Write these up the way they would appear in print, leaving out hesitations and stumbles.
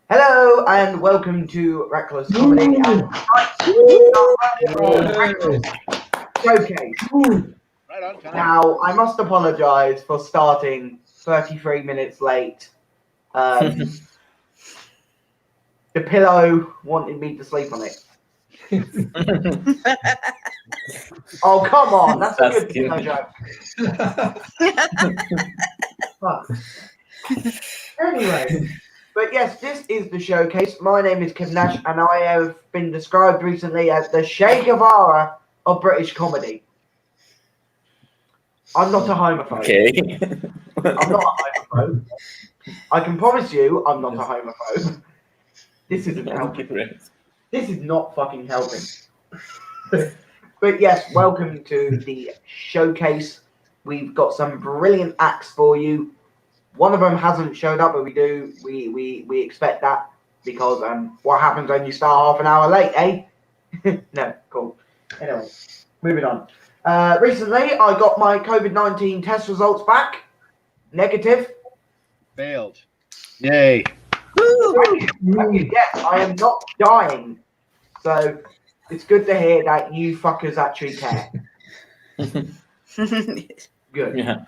Hello and welcome to Reckless Comedy and Showcase. Right on time. Now, I must apologise for starting 33 minutes late. The pillow wanted me to sleep on it. Oh, come on, that's a good pillow joke. Fuck. Anyway, but yes, this is the showcase. My name is Nash, and I have been described recently as the Che Guevara of British comedy. I'm not a homophobe. Okay. I'm not a homophobe. I can promise you I'm not a homophobe. This isn't helping. This is not fucking helping. But yes, welcome to the showcase. We've got some brilliant acts for you. One of them hasn't showed up, but we expect that because what happens when you start half an hour late, eh? No, cool. Anyway, moving on. Recently, I got my COVID-19 test results back. Negative. Failed. Yay. Thank you. Yes, I am not dying. So it's good to hear that you fuckers actually care. Good. Yeah.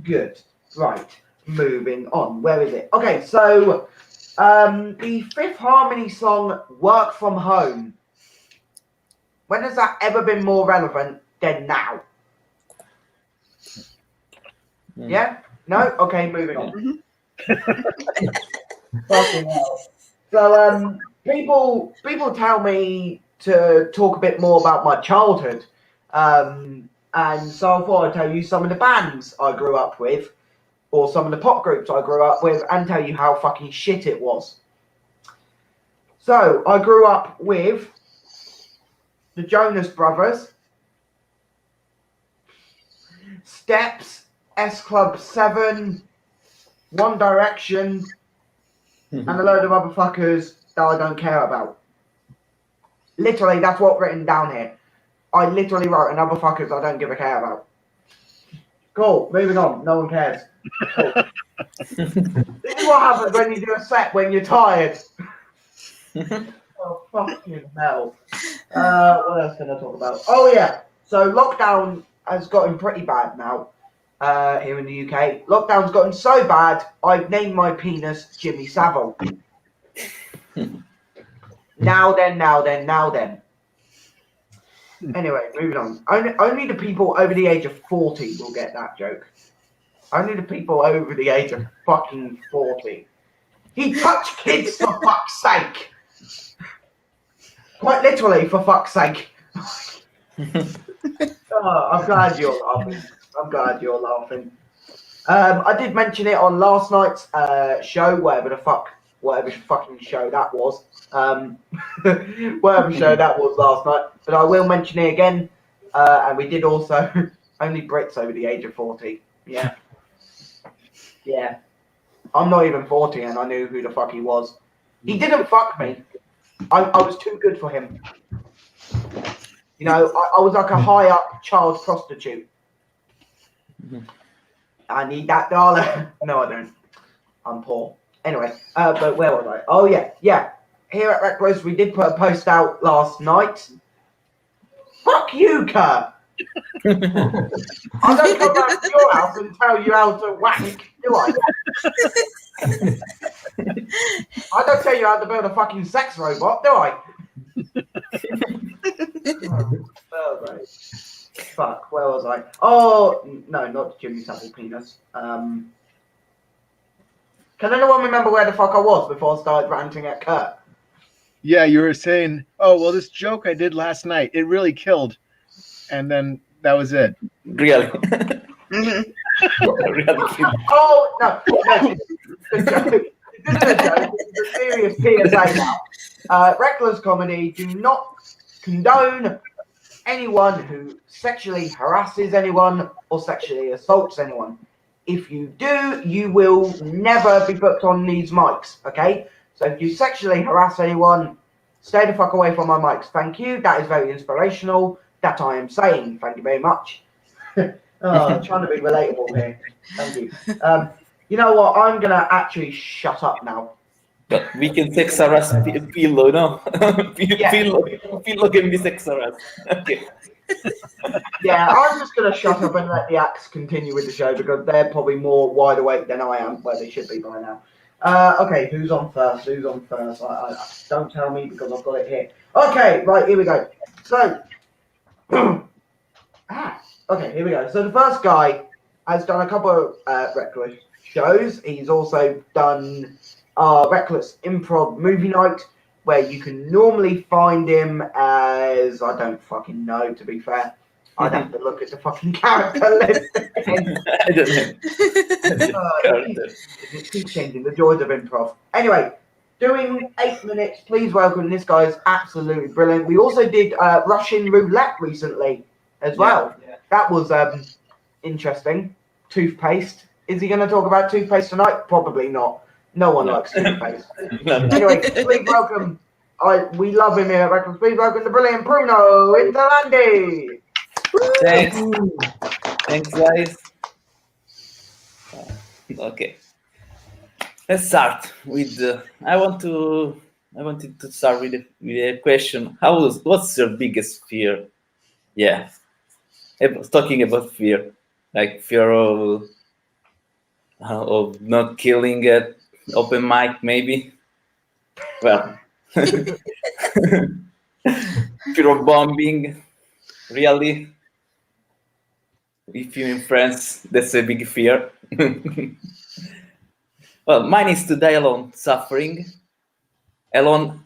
Good. Right. Moving on. Where is it? Okay, so the Fifth Harmony song Work From Home. When has that ever been more relevant than now? Yeah? No? Okay, moving on. Fucking hell. So people tell me to talk a bit more about my childhood. And so I thought I'd tell you some of the bands I grew up with, or some of the pop groups I grew up with, and tell you how fucking shit it was. So, I grew up with the Jonas Brothers, Steps, S Club 7, One Direction, and a load of other fuckers that I don't care about. Literally, that's what's written down here. I literally wrote another fuckers I don't give a care about. Cool, moving on. No one cares. Cool. This is what happens when you do a set when you're tired. Oh, fucking hell. What else can I talk about? Oh, yeah. So, lockdown has gotten pretty bad now here in the UK. Lockdown's gotten so bad, I've named my penis Jimmy Savile. Now then. Anyway, moving on. Only the people over the age of 40 will get that joke. Only the people over the age of fucking 40. He touched kids for fuck's sake. Quite literally, for fuck's sake. Oh, I'm glad you're laughing. I did mention it on last night's show, whatever fucking show that was. Whatever show that was last night. But I will mention it again. And we did also only Brits over the age of 40. Yeah. Yeah. I'm not even 40 and I knew who the fuck he was. He didn't fuck me. I was too good for him. You know, I was like a high up child prostitute. I need that dollar. No, I don't. I'm poor. Anyway, but where was I? Oh, yeah. Here at Reckless, we did put a post out last night. Fuck you, Curt. I don't come back to your house and tell you how to wank, do I? I don't tell you how to build a fucking sex robot, do I? Oh, right. Fuck, where was I? Oh, no, not Jimmy Savile penis. Can anyone remember where the fuck I was before I started ranting at Curt? Yeah, you were saying, oh, well, this joke I did last night, it really killed. And then that was it. Really? Oh, no. This is a joke. It's a serious PSA now. Reckless comedy do not condone anyone who sexually harasses anyone or sexually assaults anyone. If you do, you will never be booked on these mics, okay? So if you sexually harass anyone, stay the fuck away from my mics. Thank you. That is very inspirational. That I am saying. Thank you very much. Trying to be relatable here. Thank you. You know what? I'm gonna actually shut up now. But we can sex harass Pillow, no? Yeah. Pillow can be sex harassed. Okay. Yeah, I'm just gonna shut up and let the acts continue with the show because they're probably more wide awake than I am, where they should be by now. Okay, who's on first? I don't tell me because I've got it here. Okay, right, here we go. So, okay, here we go. So the first guy has done a couple of Reckless shows. He's also done Reckless Improv Movie Night, where you can normally find him as, I don't fucking know, to be fair. I'd have to look at the fucking character list again. I don't know. It keeps changing, the joys of improv. Anyway, doing 8 minutes, please welcome, this guy is absolutely brilliant. We also did Russian roulette recently as well. Yeah. That was interesting. Toothpaste. Is he going to talk about toothpaste tonight? Probably not. No one likes toothpaste. Anyway, please welcome. We love him here at Records. Please welcome the brilliant Bruno Interlandi. Thanks, guys. Okay. Let's start with. I wanted to start with a question. What's your biggest fear? Yeah, talking about fear, like fear of not killing at open mic, maybe. Well, fear of bombing, really. If you're in France, that's a big fear. Well, mine is to die alone, suffering, alone,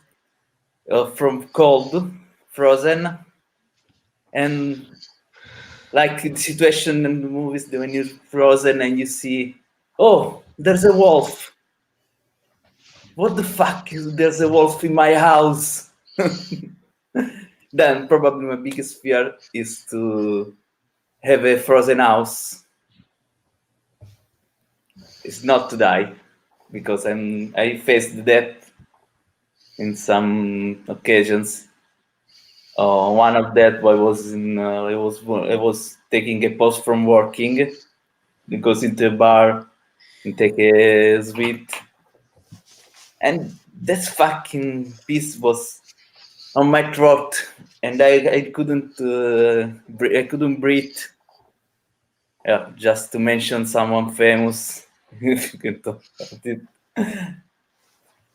from cold, frozen, and like the situation in the movies when you're frozen and you see, oh, there's a wolf. What the fuck? There's a wolf in my house. Then probably my biggest fear is to have a frozen house. It's not to die, because I faced death in some occasions. One of that I was taking a pause from working, goes into a bar and take a sweet, and that fucking piece was on my throat, and I couldn't breathe. Yeah, just to mention someone famous, if you can talk about it.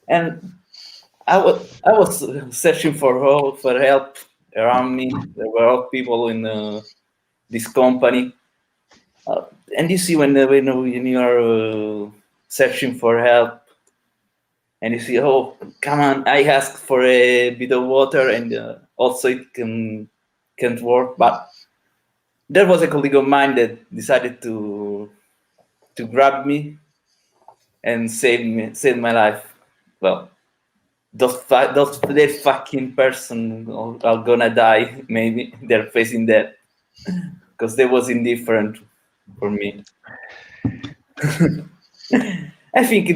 And I was searching for help around me. There were all people in this company, and you see when you are searching for help, and you see, oh, come on, I asked for a bit of water, and also it can't work. But there was a colleague of mine that decided to grab me and save my life. Well, that fucking person are gonna die. Maybe they're facing that because they was indifferent for me. I think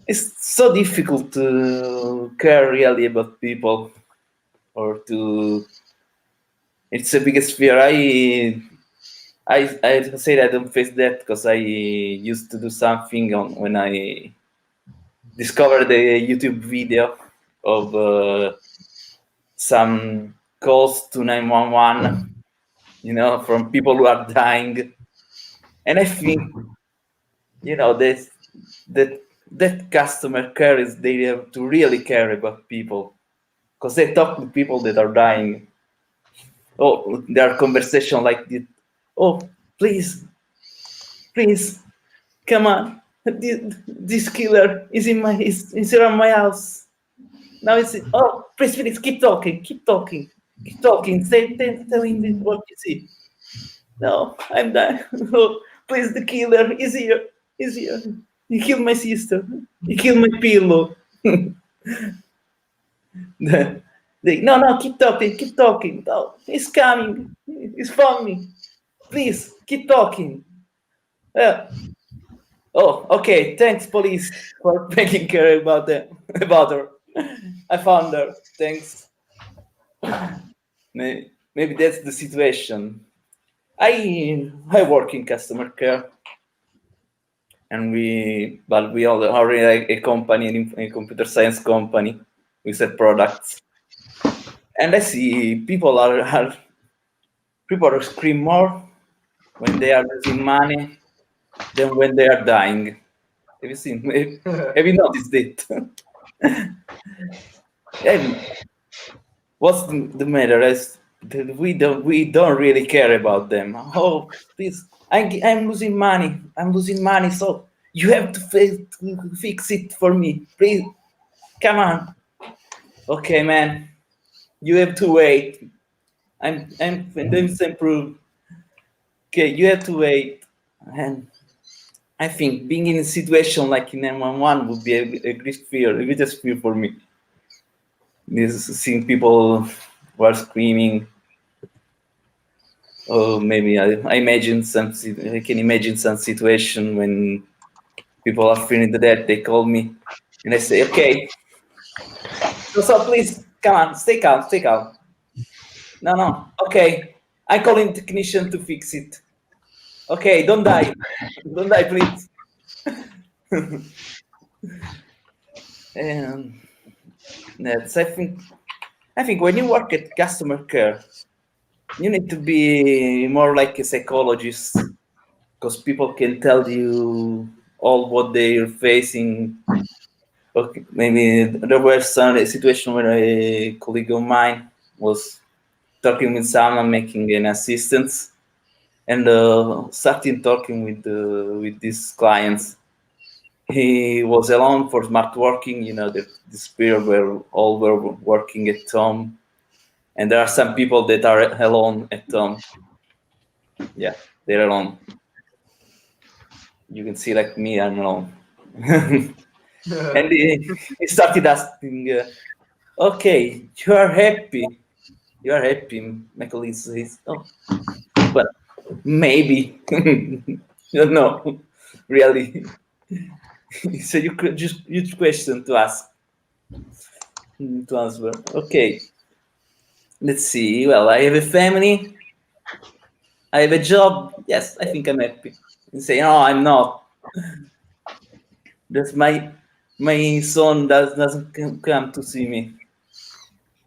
it's so difficult to care really about people, or to. It's the biggest fear. I say that I don't face that because I used to do something when I discovered a YouTube video of some calls to 911, from people who are dying, and I think, that customer care is, they have to really care about people, because they talk to people that are dying. Oh, there are conversations like this. Oh, please, come on. This killer is is around my house. Now it's, oh, please, keep talking. Tell him what you see. No, I'm dying. Oh, please, the killer is here. He killed my sister. He killed my pillow. No, keep talking. No, he's coming. He's found me. Please, keep talking. Yeah. Oh, okay. Thanks, police, for taking care about her. I found her. Thanks. Maybe that's the situation. I work in customer care. and we all already like a company, a computer science company. We sell products, and I see people are scream more when they are losing money than when they are dying. Have you seen? Have you noticed it? And what's the matter is that we don't really care about them. Oh, please, I'm losing money. I'm losing money, so you have to fix it for me, please. Come on. Okay, man. You have to wait. I'm doing to improve. Okay, you have to wait. And I think being in a situation like in 911 would be a great fear, a greatest fear for me. This seeing people who are screaming. Oh, maybe I imagine I can imagine some situation when people are feeling the death. They call me and I say, okay, so please, come on, stay calm, stay calm. No, okay, I'm calling technician to fix it. Okay, don't die, please. And that's, I think when you work at customer care, you need to be more like a psychologist, because people can tell you all what they're facing. Okay, maybe there were some situation where a colleague of mine was talking with someone making an assistance, and starting talking with these clients. He was alone for smart working. You know, this period where all were working at home, and there are some people that are alone at home. Yeah, they're alone. You can see, like me, I'm alone. And he started asking, okay, you are happy. My colleague says, oh, but maybe. No, really. So you could just huge question to ask, to answer. Okay, let's see. Well, I have a family. I have a job. Yes, I think I'm happy. You say, no, I'm not. That's my son doesn't come to see me.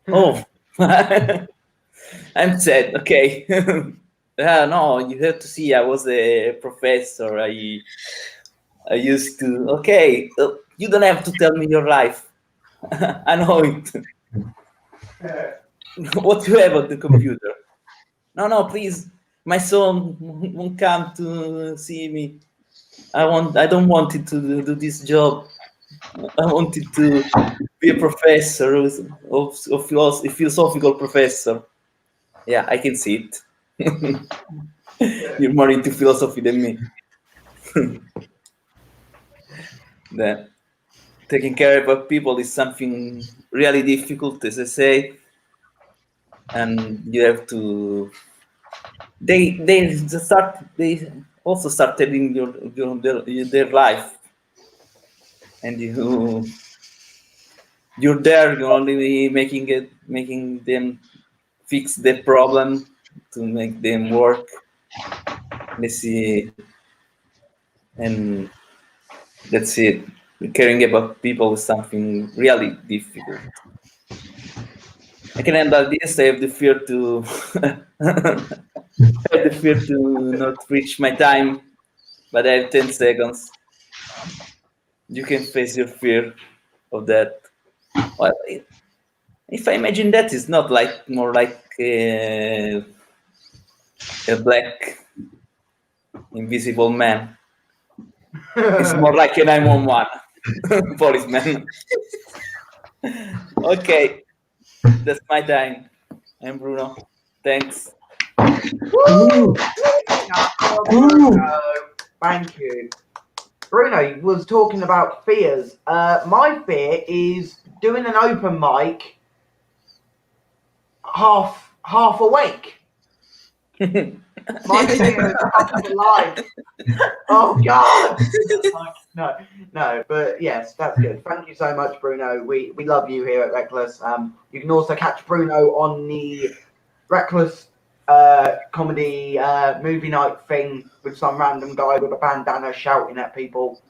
Oh, I'm sad. Okay. No, you have to see. I was a professor. I used to. Okay, you don't have to tell me your life. I know it. What you have on the computer? No, please. My son won't come to see me. I don't want it to do this job. I wanted to be a professor, of philosophical professor. Yeah, I can see it. You're more into philosophy than me. That taking care of people is something really difficult, as I say, and you have to. They also start telling their life, and you're there. You're only making them fix the problem to make them work. Let's see, and that's it. Caring about people is something really difficult. I can handle this. I have the fear to not reach my time, but I have 10 seconds. You can face your fear of that. Well, if I imagine that, it's not like more like a black invisible man. It's more like a 911 policeman. Okay, that's my time. I'm Bruno. Thanks. Woo! Thank you. Bruno was talking about fears. My fear is doing an open mic half awake. My fear is coming alive. Oh God! No, but yes, that's good. Thank you so much, Bruno. We love you here at Reckless. You can also catch Bruno on the Reckless comedy movie night thing with some random guy with a bandana shouting at people.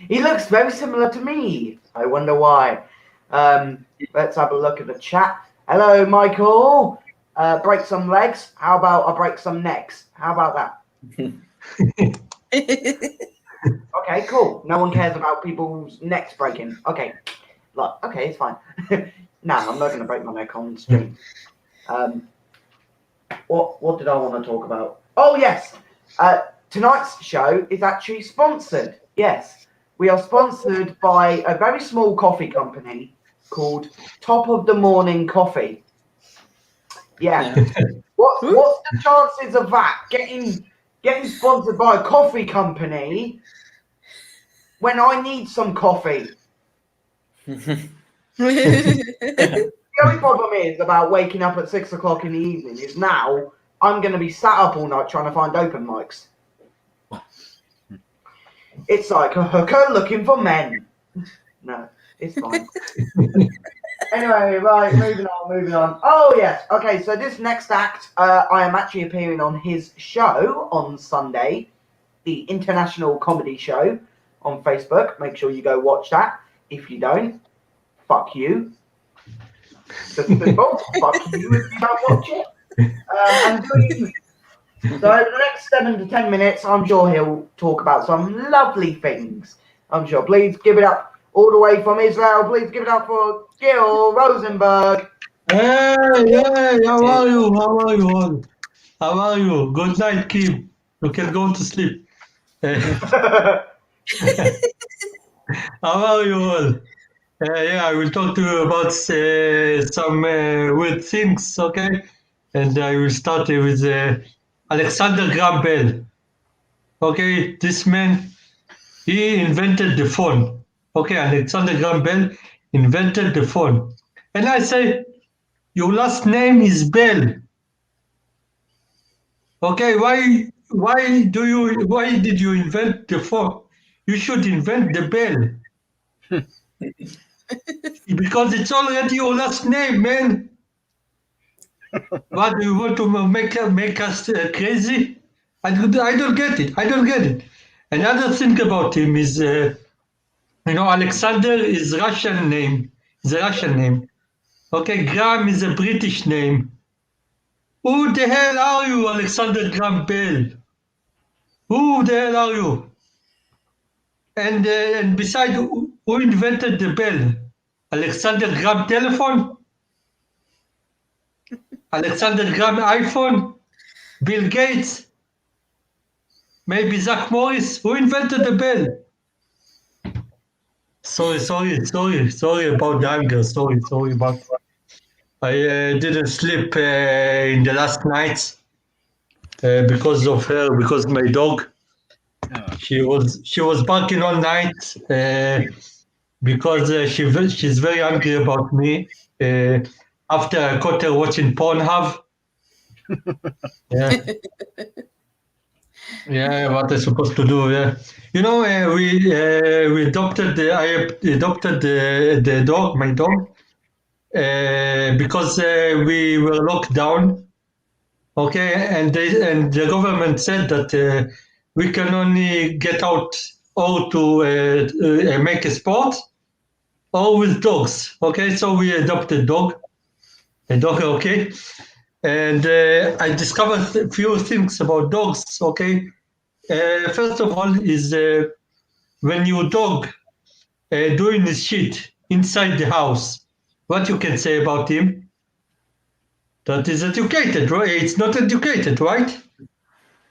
He looks very similar to me. I wonder why. Let's have a look at the chat. Hello, Michael. Break some legs. How about I break some necks? How about that? Okay, cool. No one cares about people's necks breaking. Okay. Look, okay, it's fine. Nah, I'm not going to break my neck on stream. What did I want to talk about? Oh, yes. Tonight's show is actually sponsored. Yes. We are sponsored by a very small coffee company called Top of the Morning Coffee. Yeah. What's the chances of that? Getting sponsored by a coffee company when I need some coffee? The only problem is about waking up at 6 o'clock in the evening is now I'm going to be sat up all night trying to find open mics. It's like a hooker looking for men. No, it's fine. Anyway, right, moving on. Oh, yes. Okay, so this next act, I am actually appearing on his show on Sunday, the International Comedy Show on Facebook. Make sure you go watch that. If you don't, fuck you. Fuck you if you don't watch it. So over the next 7 to 10 minutes, I'm sure he'll talk about some lovely things. I'm sure. Please give it up all the way from Israel. Please give it up for Gil Rosenberg. Hey, how are you? How are you all? How are you? Good night, Kim. You can go to sleep. How are you all? I will talk to you about some weird things, okay? And I will start with Alexander Graham Bell. Okay, this man, he invented the phone. Okay, Alexander Graham Bell invented the phone. And I say, your last name is Bell. Okay, why did you invent the phone? You should invent the bell. Because it's already your last name, man. What, do you want to make us crazy? I don't get it. Another thing about him is, Alexander is a Russian name. Okay, Graham is a British name. Who the hell are you, Alexander Graham Bell? Who the hell are you? And besides, who invented the bell? Alexander Graham telephone? Alexander Graham iPhone? Bill Gates? Maybe Zach Morris? Who invented the bell? Sorry about the anger. Sorry about. I didn't sleep in the last nights because of her, because my dog. She was barking all night because she's very angry about me after I caught her watching Pornhub. Yeah, what I'm supposed to do? Yeah, we adopted. I adopted the dog, my dog, because we were locked down. Okay, and the government said that we can only get out or to make a sport or with dogs. Okay, so we adopted a dog. Okay, and I discovered a few things about dogs. Okay, first of all is when your dog doing his shit inside the house, what you can say about him? That is educated, right? It's not educated, right?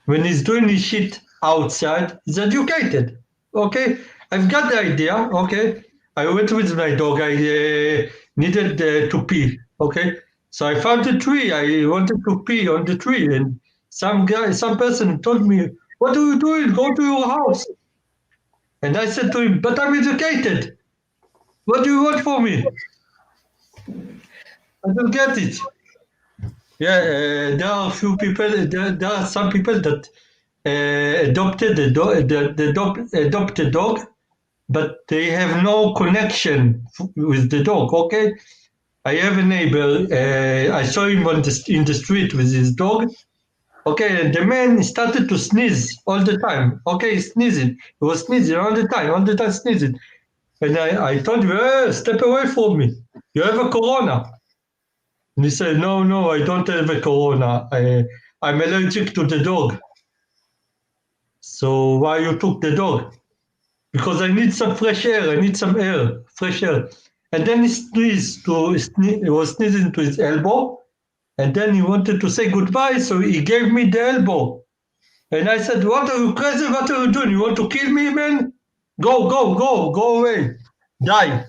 When he's doing his shit outside, he's educated. Okay, I've got the idea. Okay, I went with my dog. I needed to pee. Okay, so I found a tree. I wanted to pee on the tree, and some person told me, "What are you doing? Go to your house." And I said to him, "But I'm educated. What do you want from me?" I don't get it. Yeah, there are a few people. There are some people that adopted a dog, but they have no connection with the dog. Okay, I have a neighbor. I saw him in the street with his dog. Okay, and the man started to sneeze all the time. Okay, sneezing. He was sneezing all the time sneezing. And I told him, hey, step away from me. You have a corona. And he said, no, I don't have a corona. I'm allergic to the dog. So why you took the dog? Because I need some fresh air. I need some air, fresh air. And then he was sneezing to his elbow. And then he wanted to say goodbye, so he gave me the elbow. And I said, what are you crazy? What are you doing? You want to kill me, man? Go away. Die.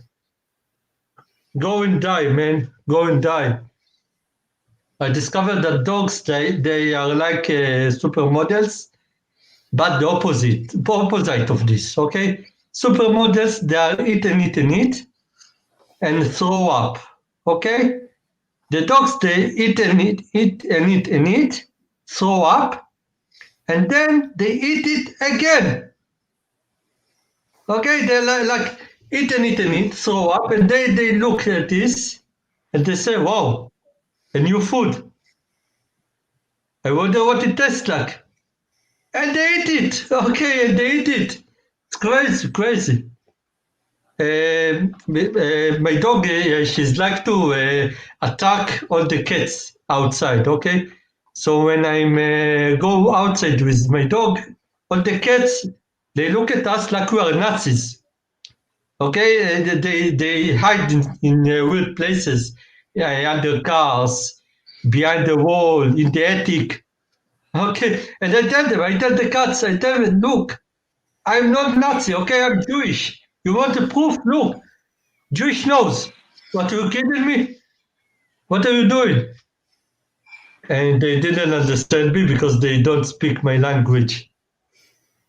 Go and die, man. Go and die. I discovered that dogs, they are like supermodels, but the opposite of this, okay? Supermodels, they are eat and throw up, okay? The dogs, they eat, throw up, and then they eat it again. Okay, they like eat, throw up, and they look at this, and they say, wow, a new food. I wonder what it tastes like. And they eat it, okay, and they eat it. It's crazy. My dog, she's like to attack all the cats outside, okay? So when I go outside with my dog, all the cats, they look at us like we are Nazis, okay? They hide in weird places, under cars, behind the wall, in the attic, okay? And I tell the cats, I tell them, look, I'm not Nazi, okay? I'm Jewish. You want the proof? Look, Jewish nose. What, are you kidding me? What are you doing? And they didn't understand me because they don't speak my language.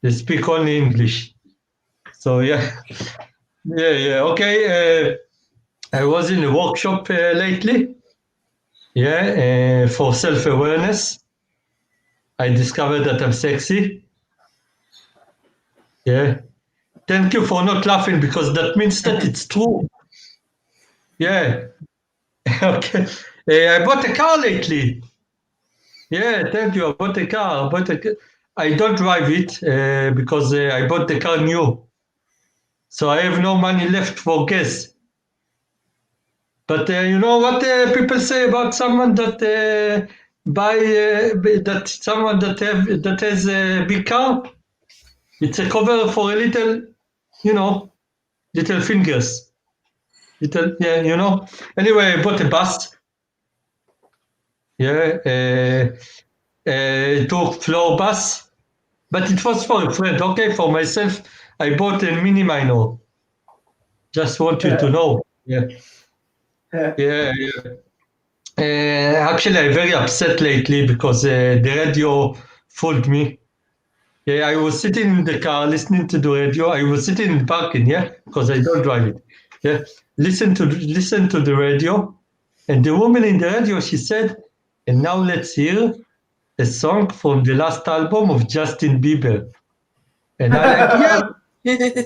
They speak only English. So yeah. Okay. I was in a workshop lately. Yeah, for self-awareness. I discovered that I'm sexy. Yeah. Thank you for not laughing because that means that it's true. Yeah. Okay. I bought a car lately. Yeah, thank you. I bought a car. I don't drive it because I bought the car new. So I have no money left for gas. But you know what people say about someone that that has a big car? It's a cover for a little, little fingers. Anyway, I bought a bus. Yeah, 2-floor bus. But it was for a friend, okay? For myself, I bought a mini minor. Just want you to know. Yeah. Actually, I'm very upset lately because the radio fooled me. Yeah, I was sitting in the car listening to the radio. I was sitting in parking, because I don't drive it. Yeah, listen to the radio, and the woman in the radio, she said, and now let's hear a song from the last album of Justin Bieber. And I'm like, yeah,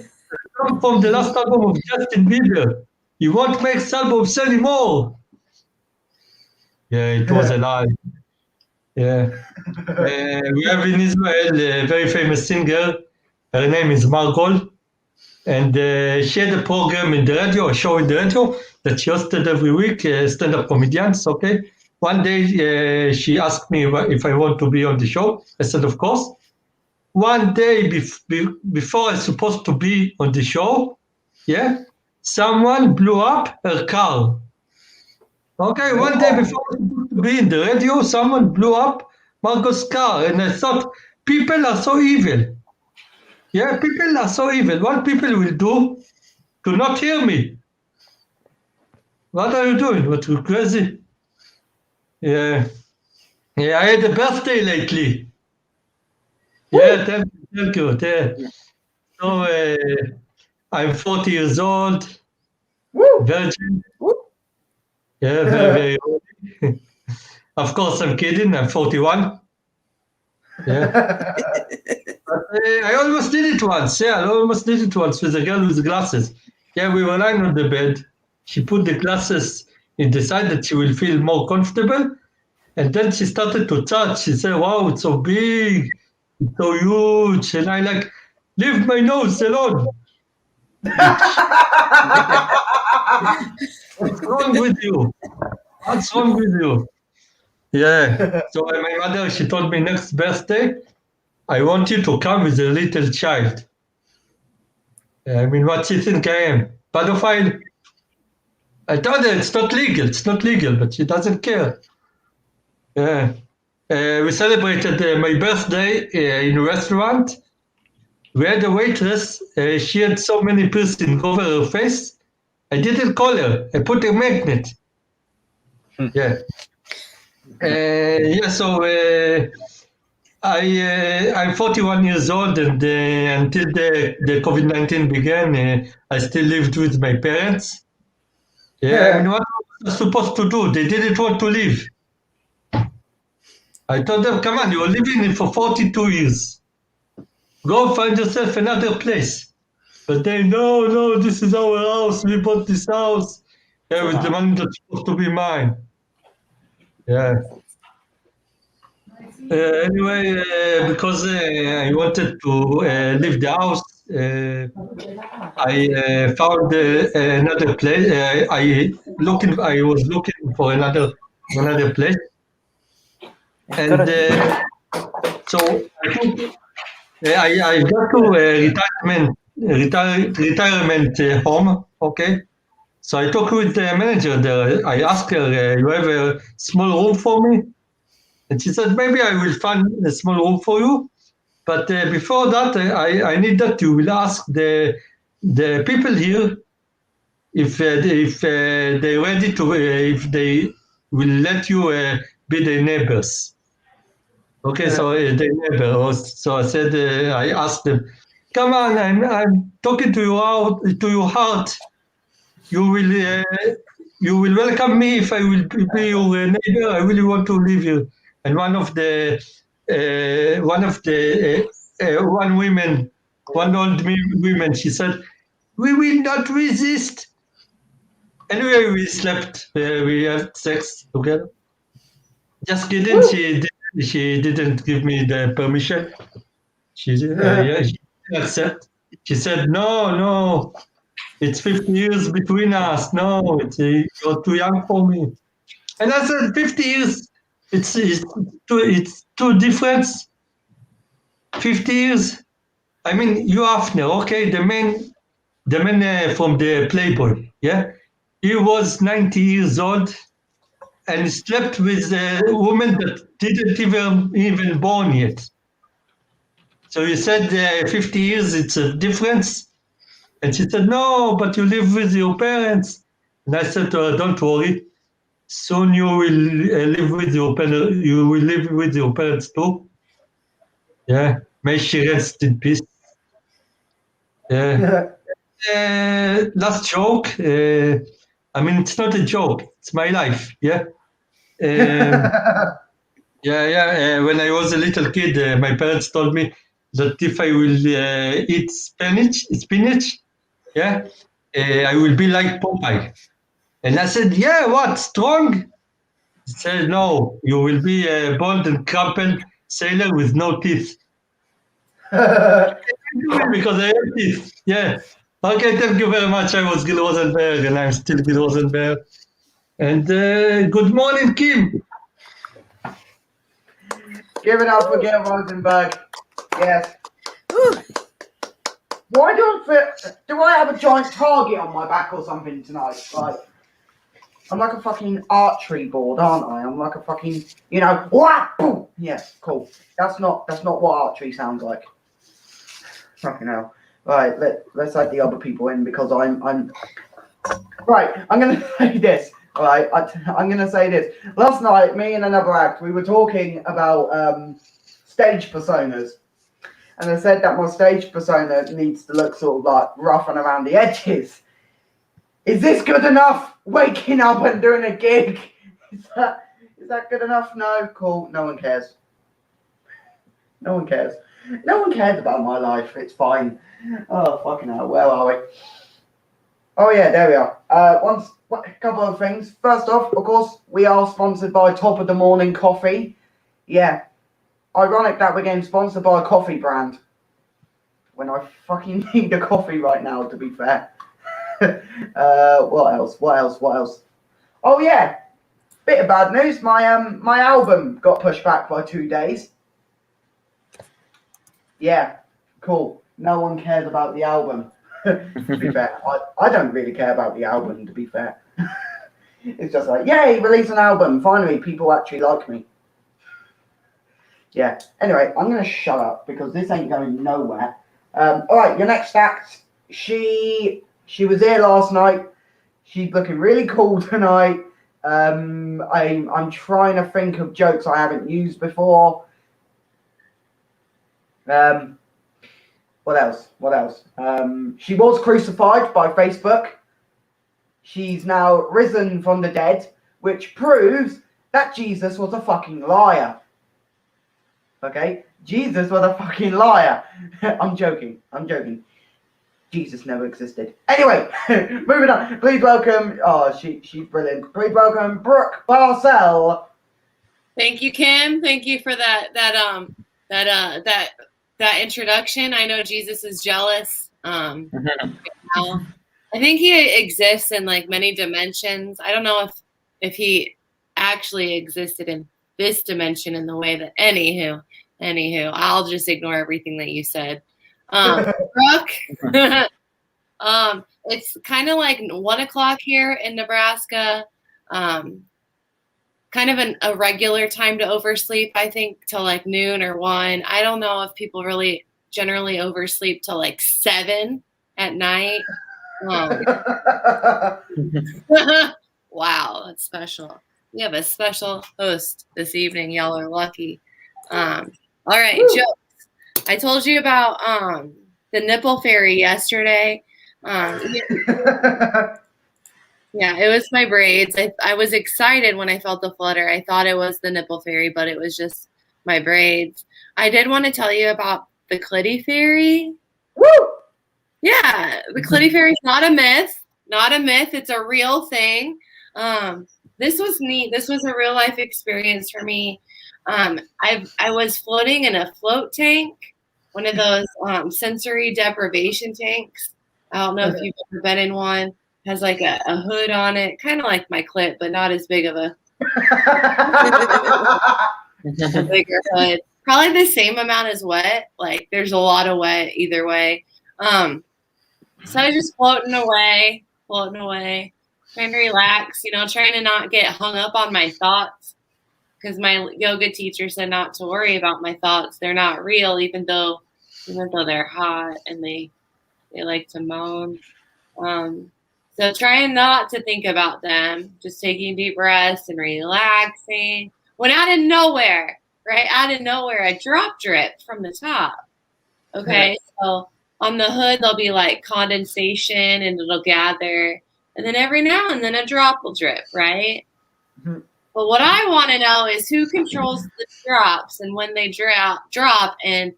from the last album of Justin Bieber. He won't make albums anymore. Yeah, it was a lie. Yeah. We have in Israel a very famous singer. Her name is Margot. And she had a program in the radio, a show in the radio that she hosted every week, stand-up comedians, okay? One day she asked me if I want to be on the show. I said, of course. One day before I was supposed to be on the show, someone blew up her car. Okay, one day before I was supposed to be in the radio, someone blew up Margot's car. And I thought, people are so evil. Yeah, people are so evil. What people will do to not hear me? What are you doing? What, you crazy? Yeah, I had a birthday lately. Yeah, thank you. Yeah. So I'm 40 years old, virgin. Yeah, very old. Of course, I'm kidding. I'm 41. Yeah. But, I almost did it once. Yeah, I almost did it once with a girl with glasses. Yeah, we were lying on the bed. She put the glasses he decided she will feel more comfortable. And then she started to touch. She said, wow, it's so big, it's so huge. And I like, leave my nose alone. What's wrong with you? What's wrong with you? Yeah. So my mother, she told me next birthday, I want you to come with a little child. I mean, what do you think I am? Pedophile? I told her it's not legal. It's not legal, but she doesn't care. Yeah. We celebrated my birthday in a restaurant. We had a waitress. She had so many piercings over her face. I didn't call her. I put a magnet. Yeah. So I'm 41 years old, and until the COVID-19 began, I still lived with my parents. Yeah, I mean, what was I supposed to do? They didn't want to leave. I told them, come on, you're living for 42 years. Go find yourself another place. But they, no, this is our house. We bought this house. Yeah, with the money that's supposed to be mine. Yeah. Anyway, because I wanted to leave the house, I found another place. I was looking for another place, and so I got to a retirement home. Okay, so I talked with the manager there. I asked her, "You have a small room for me?" And she said, "Maybe I will find a small room for you, but before that, I need that you will ask the people here if they're ready to if they will let you be their neighbors." Okay, so the neighbor. So I said, I asked them, "Come on, I'm talking to your heart. You will welcome me if I will be your neighbor. I really want to live here." And one old woman, she said, "We will not resist." Anyway, we slept. We had sex together. Just kidding. She didn't give me the permission. She didn't accept. She said, "No. It's 50 years between us. No, you're too young for me." And I said, 50 years, it's too different. 50 years. I mean, you Hafner, okay, the man from the Playboy, yeah? He was 90 years old and slept with a woman that didn't even born yet. So you said 50 years, it's a difference? And she said, "No, but you live with your parents." And I said to her, "Don't worry. Soon you will live with your parents. You will live with your parents too." Yeah. May she rest in peace. Yeah. Last joke. I mean, it's not a joke. It's my life. Yeah. When I was a little kid, my parents told me that if I will eat spinach, yeah, I will be like Popeye. And I said, "Yeah, what, strong?" He said, "No, you will be a bald and crumpled sailor with no teeth." Because I have teeth. Yeah. Okay, thank you very much. I was Gil Rosenberg, and I'm still Gil Rosenberg. And good morning, Kim. Give it up for Gil Rosenberg. Yes. Why do I have a giant target on my back or something tonight? Like, I'm like a fucking archery board, aren't I? I'm like a fucking, whap, boom. Yeah, cool. That's not what archery sounds like. Fucking hell. Right, let's let the other people in because I'm right. I'm gonna say this. All right, I'm gonna say this. Last night, me and another act, we were talking about stage personas. And I said that my stage persona needs to look sort of like rough and around the edges. Is this good enough? Waking up and doing a gig? Is that good enough? No? Cool. No one cares. No one cares. No one cares about my life. It's fine. Oh, fucking hell. Where are we? Oh yeah, there we are. A couple of things. First off, of course, we are sponsored by Top of the Morning Coffee. Yeah, ironic that we're getting sponsored by a coffee brand when I fucking need a coffee right now. To be fair. What else? Oh yeah, bit of bad news. My album got pushed back by 2 days. Yeah, cool. No one cares about the album. To be fair, I don't really care about the album. To be fair, it's just like, yay, release an album. Finally, people actually like me. Yeah. Anyway, I'm gonna shut up because this ain't going nowhere. All right, your next act. She was here last night. She's looking really cool tonight. I'm trying to think of jokes I haven't used before. What else? She was crucified by Facebook. She's now risen from the dead, which proves that Jesus was a fucking liar. Okay? Jesus was a fucking liar. I'm joking. Jesus never existed. Anyway, moving on. Please welcome. Oh, she's brilliant. Please welcome Brooke Barsell. Thank you, Kim. Thank you for that introduction. I know Jesus is jealous. I think he exists in like many dimensions. I don't know if he actually existed in this dimension in the way that. Anywho, I'll just ignore everything that you said. Brooke, it's kind of like 1 o'clock here in Nebraska. Kind of a regular time to oversleep, I think, till like noon or 1. I don't know if people really generally oversleep till like 7 at night. Wow, that's special. We have a special host this evening. Y'all are lucky. All right, jokes. I told you about the nipple fairy yesterday. Yeah, it was my braids. I was excited when I felt the flutter. I thought it was the nipple fairy, but it was just my braids. I did want to tell you about the clitty fairy. Woo! Yeah, the clitty fairy is not a myth. Not a myth. It's a real thing. This was neat. This was a real life experience for me. I was floating in a float tank, one of those sensory deprivation tanks. I don't know if you've ever been in one. Has like a hood on it, kind of like my clit, but not as big of a bigger hood. Probably the same amount as wet. Like there's a lot of wet either way. So I was just floating away, trying to relax, trying to not get hung up on my thoughts. Because my yoga teacher said not to worry about my thoughts. They're not real, even though they're hot and they like to moan. So trying not to think about them, just taking deep breaths and relaxing. When out of nowhere, a drop drip from the top. Okay, so on the hood, there'll be like condensation and it'll gather. And then every now and then a drop will drip, right? Mm-hmm. But what I want to know is who controls the drops and when they drop and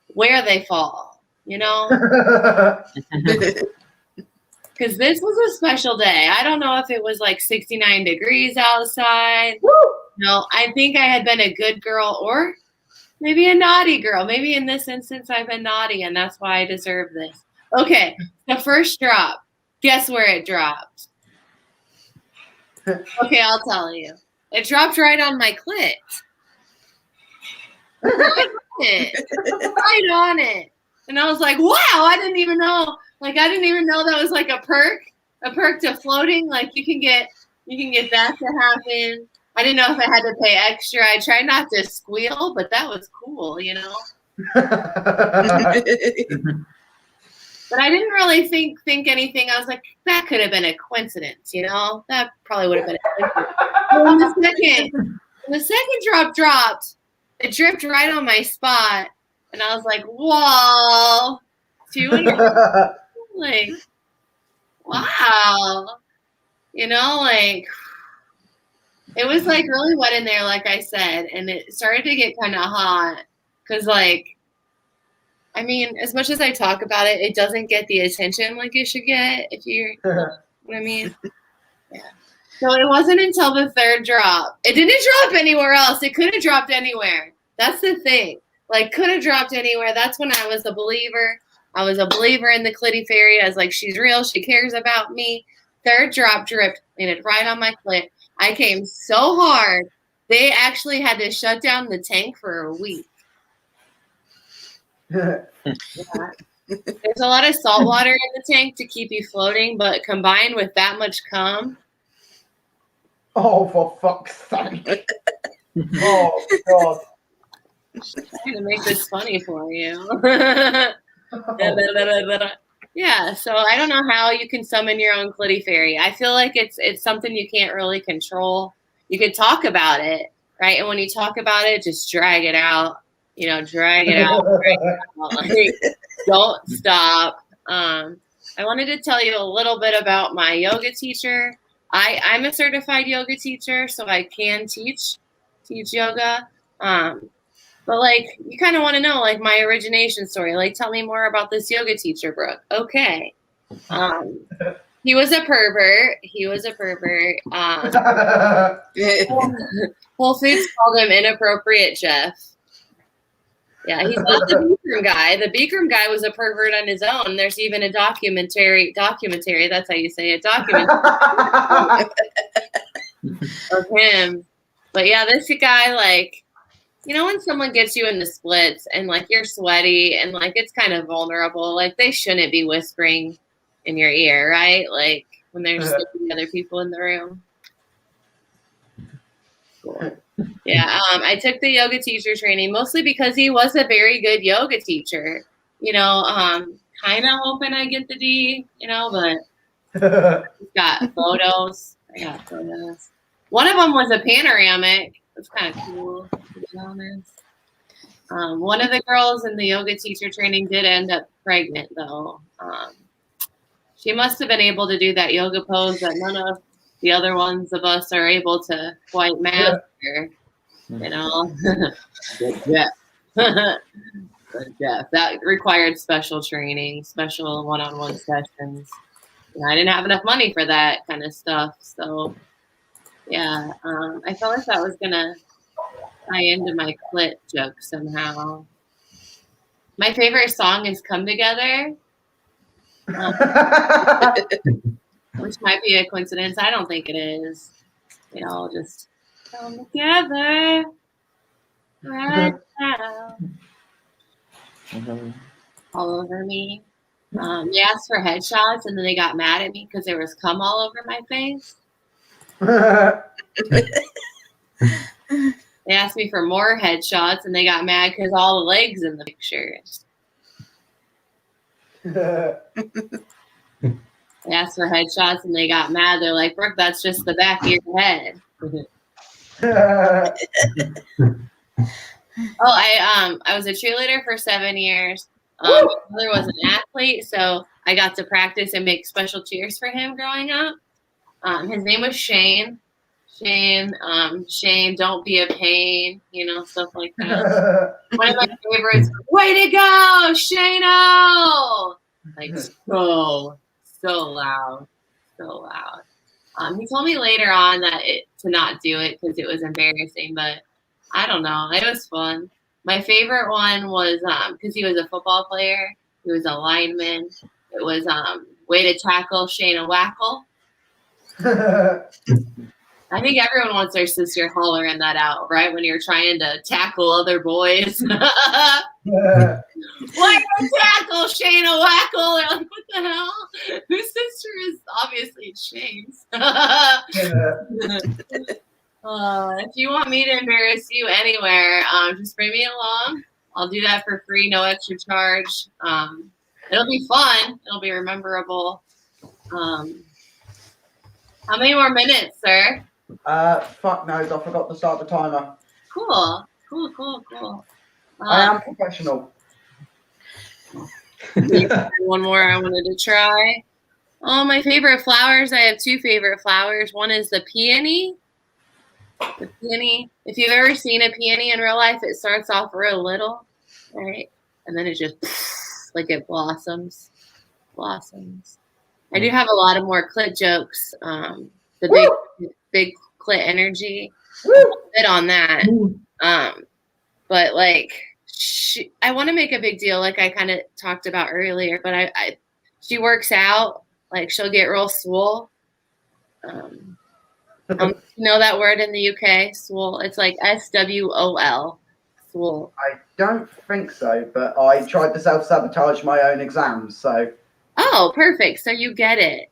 where they fall, Because this was a special day. I don't know if it was like 69 degrees outside. Woo! No, I think I had been a good girl or maybe a naughty girl. Maybe in this instance I've been naughty and that's why I deserve this. Okay, the first drop. Guess where it dropped? Okay, I'll tell you. It dropped right on my clit. Right on it. And I was like, wow, I didn't even know that was like a perk to floating. Like you can get that to happen. I didn't know if I had to pay extra. I tried not to squeal, but that was cool, But I didn't really think anything. I was like, that could have been a coincidence, That probably would have been a coincidence. When the second drop dropped, it dripped right on my spot, and I was like, whoa, 200. Like, wow, like it was like really wet in there, like I said, and it started to get kind of hot because like I mean, as much as I talk about it, it doesn't get the attention like it should get, if you know what I mean. Yeah. So it wasn't until the third drop. It didn't drop anywhere else. It could have dropped anywhere. That's the thing. Like, could have dropped anywhere. That's when I was a believer. I was a believer in the Clitty Fairy. I was like, she's real. She cares about me. Third drop dripped, landed right on my clit. I came so hard, they actually had to shut down the tank for a week. Yeah. There's a lot of salt water in the tank to keep you floating, but combined with that much cum. Oh, for fuck's sake. Oh, God. I'm trying to make this funny for you. Yeah, so I don't know how you can summon your own Clitty Fairy. I feel like it's something you can't really control. You can talk about it, right? And when you talk about it, just drag it out. You know, drag it out. Like, don't stop. I wanted to tell you a little bit about my yoga teacher. I'm a certified yoga teacher, so I can teach yoga. But like, you kind of want to know like my origination story. Like, tell me more about this yoga teacher, Brooke. Okay. He was a pervert. Whole Foods called him Inappropriate Jeff. Yeah, he's not the Bikram guy. The Bikram guy was a pervert on his own. There's even a documentary, that's how you say it, documentary of him. But yeah, this guy, like, you know, when someone gets you in the splits and like you're sweaty and like it's kind of vulnerable, like they shouldn't be whispering in your ear, right? Like when there's other people in the room. Cool. Yeah, I took the yoga teacher training mostly because he was a very good yoga teacher. You know, kind of hoping I get the D, you know, but he's got photos. I got photos. One of them was a panoramic. It's kind of cool, to be honest. One of the girls in the yoga teacher training did end up pregnant, though. She must have been able to do that yoga pose that none of the other ones of us are able to quite master. You know, yeah. That required special training, special one-on-one sessions. And I didn't have enough money for that kind of stuff, so yeah, I felt like that was gonna tie into my clit joke somehow. My favorite song is "Come Together," which might be a coincidence. I don't think it is. You know, just come together right now. All over me. They asked for headshots, and then they got mad at me because there was cum all over my face. They asked me for more headshots, and they got mad because all the legs in the pictures. They asked for headshots, and they got mad. They're like, "Brooke, that's just the back of your head." I was a cheerleader for 7 years. My brother was an athlete, so I got to practice and make special cheers for him growing up. His name was Shane. Shane, don't be a pain, you know, stuff like that. One of my favorites, way to go, Shane-o! Like, so loud. He told me later on that to not do it because it was embarrassing, but I don't know. It was fun. My favorite one was because he was a football player. He was a lineman. It was way to tackle Shane-o Wackle. I think everyone wants their sister hollering that out, right? When you're trying to tackle other boys. Way to tackle Shane-o Wackle. They're like, what the hell? Whose sister is obviously Shane's? If you want me to embarrass you anywhere, just bring me along. I'll do that for free, no extra charge. It'll be fun. It'll be rememberable. How many more minutes, sir? Fuck knows, I forgot to start the timer. Cool. I am professional. One more I wanted to try. Oh, my favorite flowers. I have two favorite flowers. One is the peony. The peony. If you've ever seen a peony in real life, it starts off real little, right? and then it just like it blossoms. I do have a lot of more clit jokes. The big clit energy. A bit on that. But like, I want to make a big deal, like I kind of talked about earlier. But she works out. Like she'll get real swole. You know that word in the UK, swole? It's like SWOL, swole. I don't think so, but I tried to self-sabotage my own exams, so. Oh, perfect. So you get it.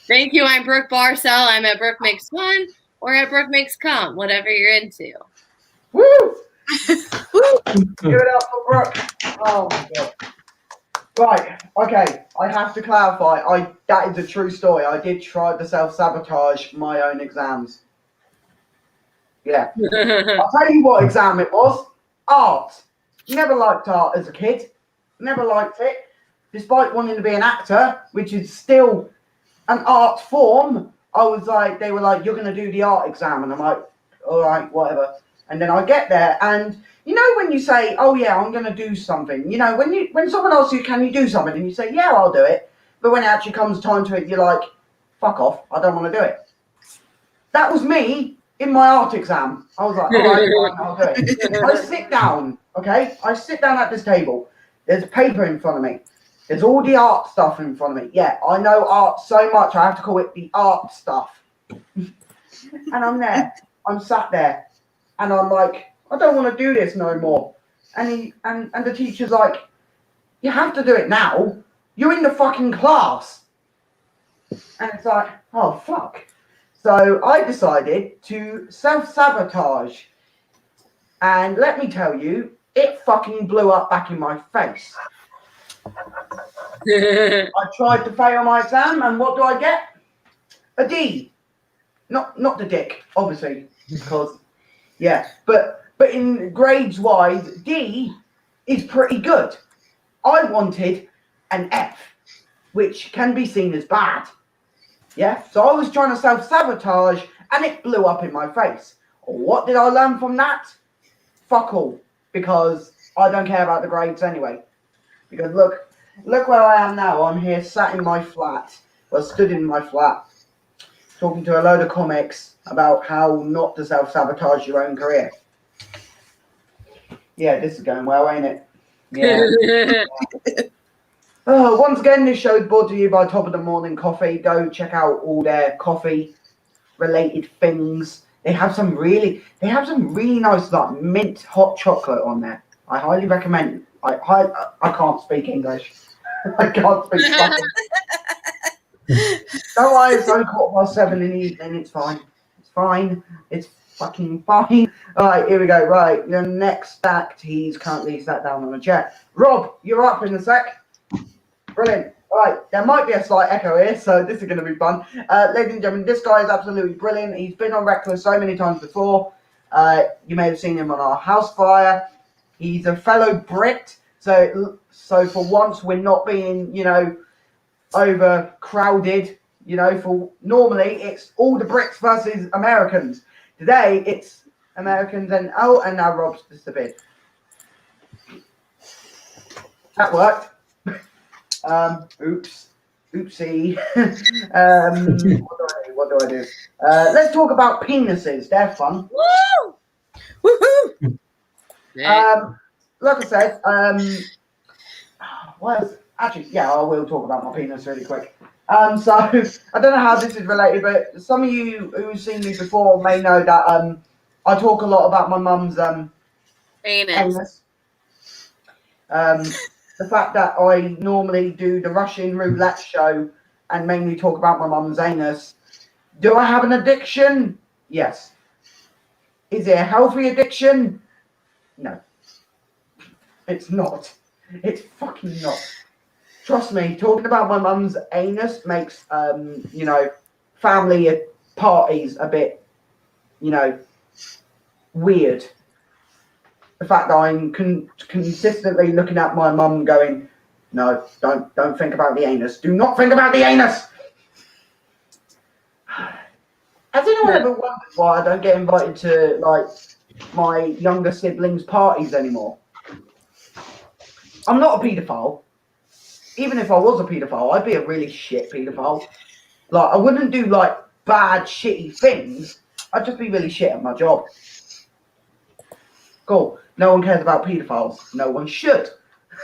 Thank you. I'm Brooke Barsell. I'm at Brooke Makes Fun or at Brooke Makes Cum, whatever you're into. Woo! Give it up for Brooke. Oh my god. Right, okay. I have to clarify. That is a true story. I did try to self-sabotage my own exams. Yeah. I'll tell you what exam it was. Art. Never liked art as a kid. Never liked it. Despite wanting to be an actor, which is still an art form, I was like, they were like, you're going to do the art exam. And I'm like, all right, whatever. And then I get there, and you know when you say, oh yeah, I'm going to do something, you know, when someone asks you, can you do something? And you say, yeah, I'll do it. But when it actually comes time to it, you're like, fuck off, I don't want to do it. That was me in my art exam. I was like, all right, fine, I'll do it. I sit down, okay? I sit down at this table. There's paper in front of me. There's all the art stuff in front of me. Yeah, I know art so much, I have to call it the art stuff. And I'm there. I'm sat there. And I'm like, I don't want to do this no more. And the teacher's like, you have to do it now. You're in the fucking class. And it's like, oh, fuck. So I decided to self-sabotage. And let me tell you, it fucking blew up back in my face. I tried to fail my exam, and what do I get? A D. Not the dick, obviously, because, yeah. But in grades-wise, D is pretty good. I wanted an F, which can be seen as bad. Yeah, so I was trying to self-sabotage, and it blew up in my face. What did I learn from that? Fuck all, because I don't care about the grades anyway. Because look where I am now. I'm here sat in my flat, well, stood in my flat, talking to a load of comics about how not to self-sabotage your own career. Yeah, this is going well, ain't it? Yeah. Once again, this show is brought to you by Top of the Morning Coffee. Go check out all their coffee-related things. They have some really nice like mint hot chocolate on there. I highly recommend. I can't speak English. I can't speak fucking. Don't worry, it's only 7:15 in the evening. It's fine. It's fine. It's fucking fine. All right, here we go. Right, the next act. He's currently sat down on a chair. Rob, you're up in a sec. Brilliant. All right, there might be a slight echo here, so this is going to be fun. Ladies and gentlemen, this guy is absolutely brilliant. He's been on Reckless so many times before. You may have seen him on our house fire. He's a fellow Brit, so for once we're not being, overcrowded. For normally it's all the Brits versus Americans. Today it's Americans and now Rob's disappeared. That worked. Oopsie. What do I do? Let's talk about penises. They're fun. Woo! Woohoo! Like I said, I will talk about my penis really quick. So I don't know how this is related, but some of you who've seen me before may know that I talk a lot about my mum's anus. The fact that I normally do the Russian roulette show and mainly talk about my mum's anus. Do I have an addiction? Yes. Is it a healthy addiction? No. It's not. It's fucking not. Trust me, talking about my mum's anus makes, family parties a bit, weird. The fact that I'm consistently looking at my mum going, no, don't think about the anus. Do not think about the anus. Has anyone ever wondered why I don't get invited to my younger siblings' parties anymore. I'm not a paedophile. Even if I was a paedophile, I'd be a really shit paedophile. Like, I wouldn't do, like, bad, shitty things. I'd just be really shit at my job. Cool. No one cares about paedophiles. No one should.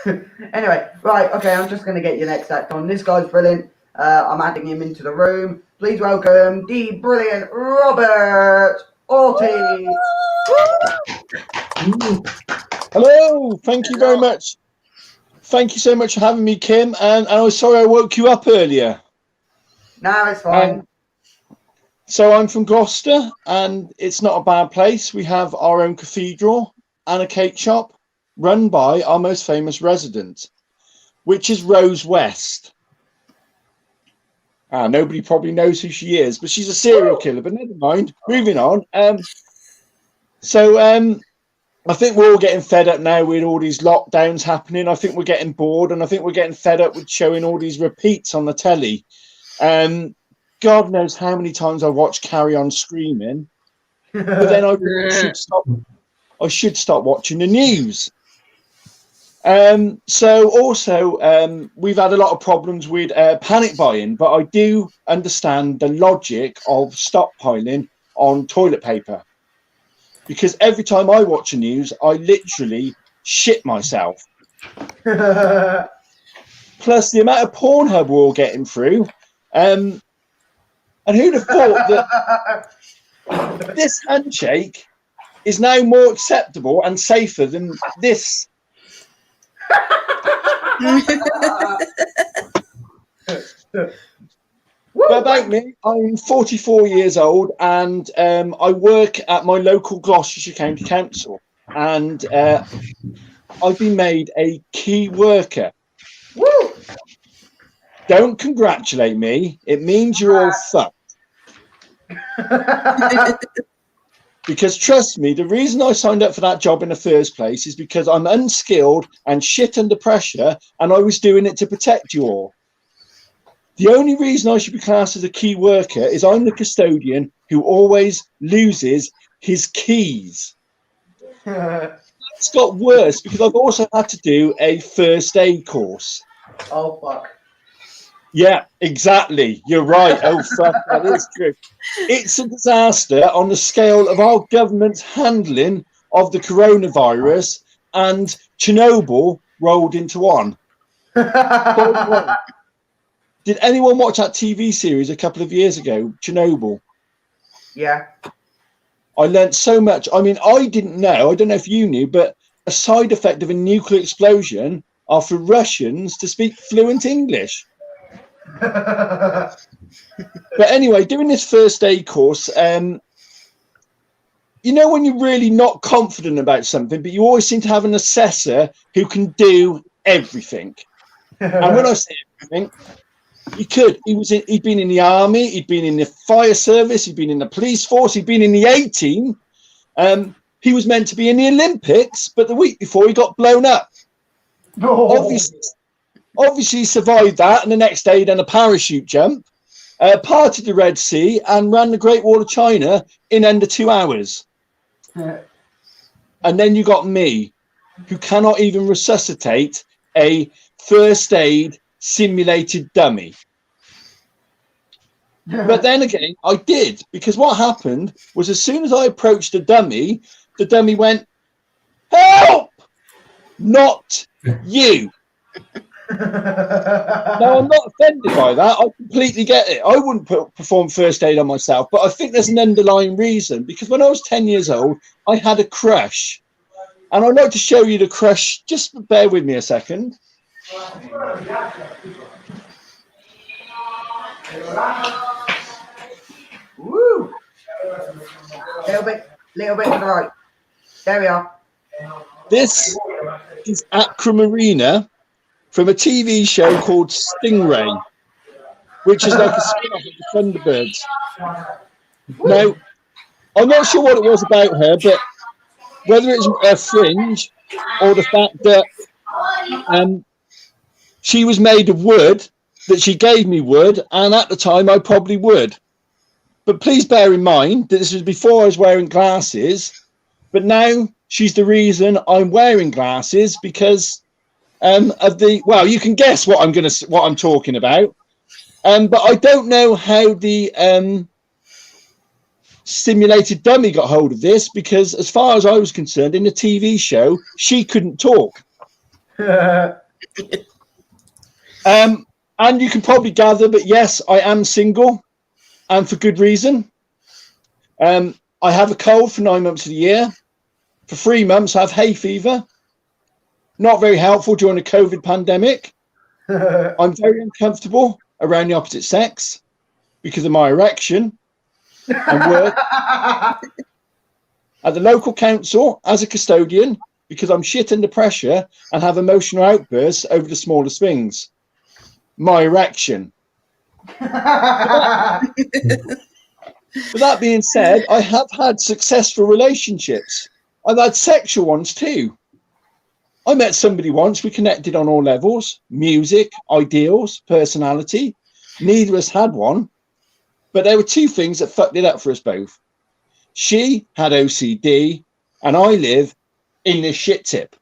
Anyway, right, okay, I'm just going to get your next act on. This guy's brilliant. I'm adding him into the room. Please welcome the brilliant Robert Auty. Hello, thank you very much. Thank you so much for having me, Kim. And I was sorry I woke you up earlier. No, it's fine. So I'm from Gloucester, and it's not a bad place. We have our own cathedral and a cake shop run by our most famous resident, which is Rose West. Nobody probably knows who she is, but she's a serial killer. But never mind. Moving on. I think we're all getting fed up now with all these lockdowns happening. I think we're getting bored, and I think we're getting fed up with showing all these repeats on the telly. God knows how many times I watched Carry On Screaming, but then I should stop watching the news. We've had a lot of problems with panic buying, but I do understand the logic of stockpiling on toilet paper. Because every time I watch the news, I literally shit myself. Plus the amount of Pornhub we're all getting through. And who'd have thought that this handshake is now more acceptable and safer than this? But about me, I'm 44 years old, and I work at my local Gloucestershire County Council, and I've been made a key worker. Woo! Don't congratulate me. It means you're all fucked. Because trust me, the reason I signed up for that job in the first place is because I'm unskilled and shit under pressure, and I was doing it to protect you all. The only reason I should be classed as a key worker is I'm the custodian who always loses his keys. It's got worse because I've also had to do a first aid course. Oh, fuck. Yeah, exactly. You're right. Oh, fuck, that is true. It's a disaster on the scale of our government's handling of the coronavirus and Chernobyl rolled into one. Did anyone watch that TV series a couple of years ago, Chernobyl? Yeah. I learnt so much. I mean, I didn't know, I don't know if you knew, but a side effect of a nuclear explosion are for Russians to speak fluent English. But anyway, doing this first aid course, you know when you're really not confident about something, but you always seem to have an assessor who can do everything. And when I say everything, he could. He'd been in the army, he'd been in the fire service, he'd been in the police force, he'd been in the A-team. He was meant to be in the Olympics, but the week before he got blown up. Oh. Obviously he survived that, and the next day he done a parachute jump, parted the Red Sea, and ran the Great Wall of China in under 2 hours. Yeah. And then you got me, who cannot even resuscitate a first aid simulated dummy. But then again, I did, because what happened was as soon as I approached the dummy went, "Help! Not you." Now, I'm not offended by that. I completely get it. I wouldn't perform first aid on myself, but I think there's an underlying reason. Because when I was 10 years old, I had a crush. And I'd like to show you the crush. Just bear with me a second. Woo! Little bit to the right. There we are. This is Aquamarina from a TV show called Stingray, which is like a spin-off of the Thunderbirds. Now, I'm not sure what it was about her, but whether it's her fringe or the fact that she was made of wood, that she gave me wood, and at the time I probably would. But please bear in mind that this was before I was wearing glasses, But now she's the reason I'm wearing glasses because of the. Well, you can guess what I'm talking about. But I don't know how the simulated dummy got hold of this because, as far as I was concerned, in the TV show, she couldn't talk. And you can probably gather, but yes, I am single, and for good reason. I have a cold for 9 months of the year. For 3 months, I have hay fever. Not very helpful during the COVID pandemic. I'm very uncomfortable around the opposite sex because of my erection. And work at the local council as a custodian because I'm shit under pressure and have emotional outbursts over the smallest things. My erection. But that being said, I have had successful relationships. I've had sexual ones too. I met somebody once, we connected on all levels, music, ideals, personality. Neither of us had one, but there were two things that fucked it up for us both. She had OCD and I live in this shit tip.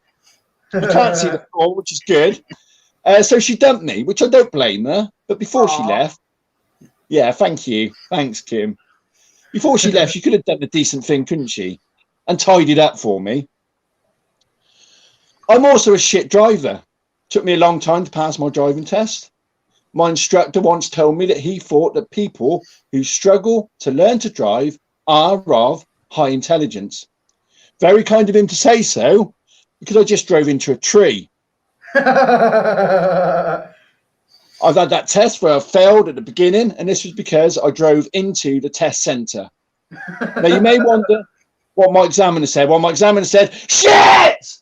You can't see the floor, which is good. So she dumped me, which I don't blame her. But before she left, yeah, thank you. Thanks, Kim. Before she left, she could have done a decent thing, couldn't she? And tidied up for me. I'm also a shit driver. Took me a long time to pass my driving test. My instructor once told me that he thought that people who struggle to learn to drive are of high intelligence. Very kind of him to say so, because I just drove into a tree. I've had that test where I failed at the beginning, and this was because I drove into the test centre. Now, you may wonder what my examiner said. Well, my examiner said, shit!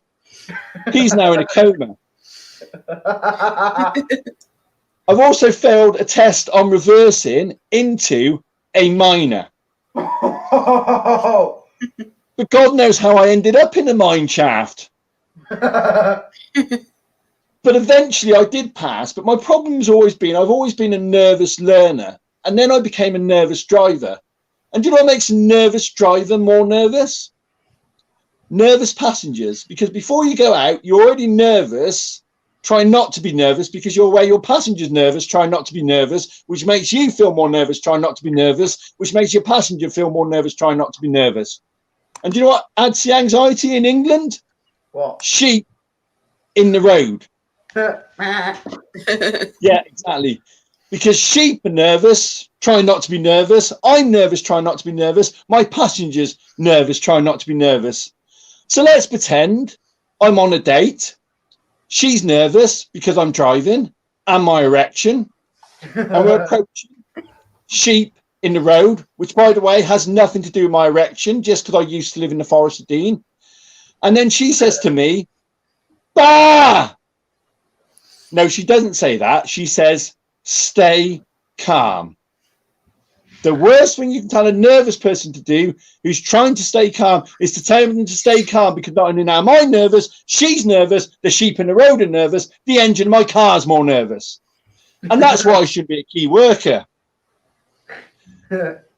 He's now in a coma. I've also failed a test on reversing into a minor. But God knows how I ended up in a mine shaft. But eventually I did pass. But my problem's always been, I've always been a nervous learner. And then I became a nervous driver. And do you know what makes a nervous driver more nervous? Nervous passengers. Because before you go out, you're already nervous. Try not to be nervous because you're aware your passenger's nervous. Try not to be nervous, which makes you feel more nervous. Try not to be nervous, which makes your passenger feel more nervous. Try not to be nervous. And do you know what adds the anxiety in England? What? Sheep in the road. Yeah, exactly. Because sheep are nervous, try not to be nervous. I'm nervous, try not to be nervous. My passenger's nervous, try not to be nervous. So let's pretend I'm on a date. She's nervous because I'm driving and my erection. And we're approaching sheep in the road, which, by the way, has nothing to do with my erection, just because I used to live in the Forest of Dean. And then she says to me, bah! No, she doesn't say that. She says, stay calm. The worst thing you can tell a nervous person to do who's trying to stay calm is to tell them to stay calm, because not only am I nervous, she's nervous, the sheep in the road are nervous, the engine of my car's more nervous. And that's why I should be a key worker.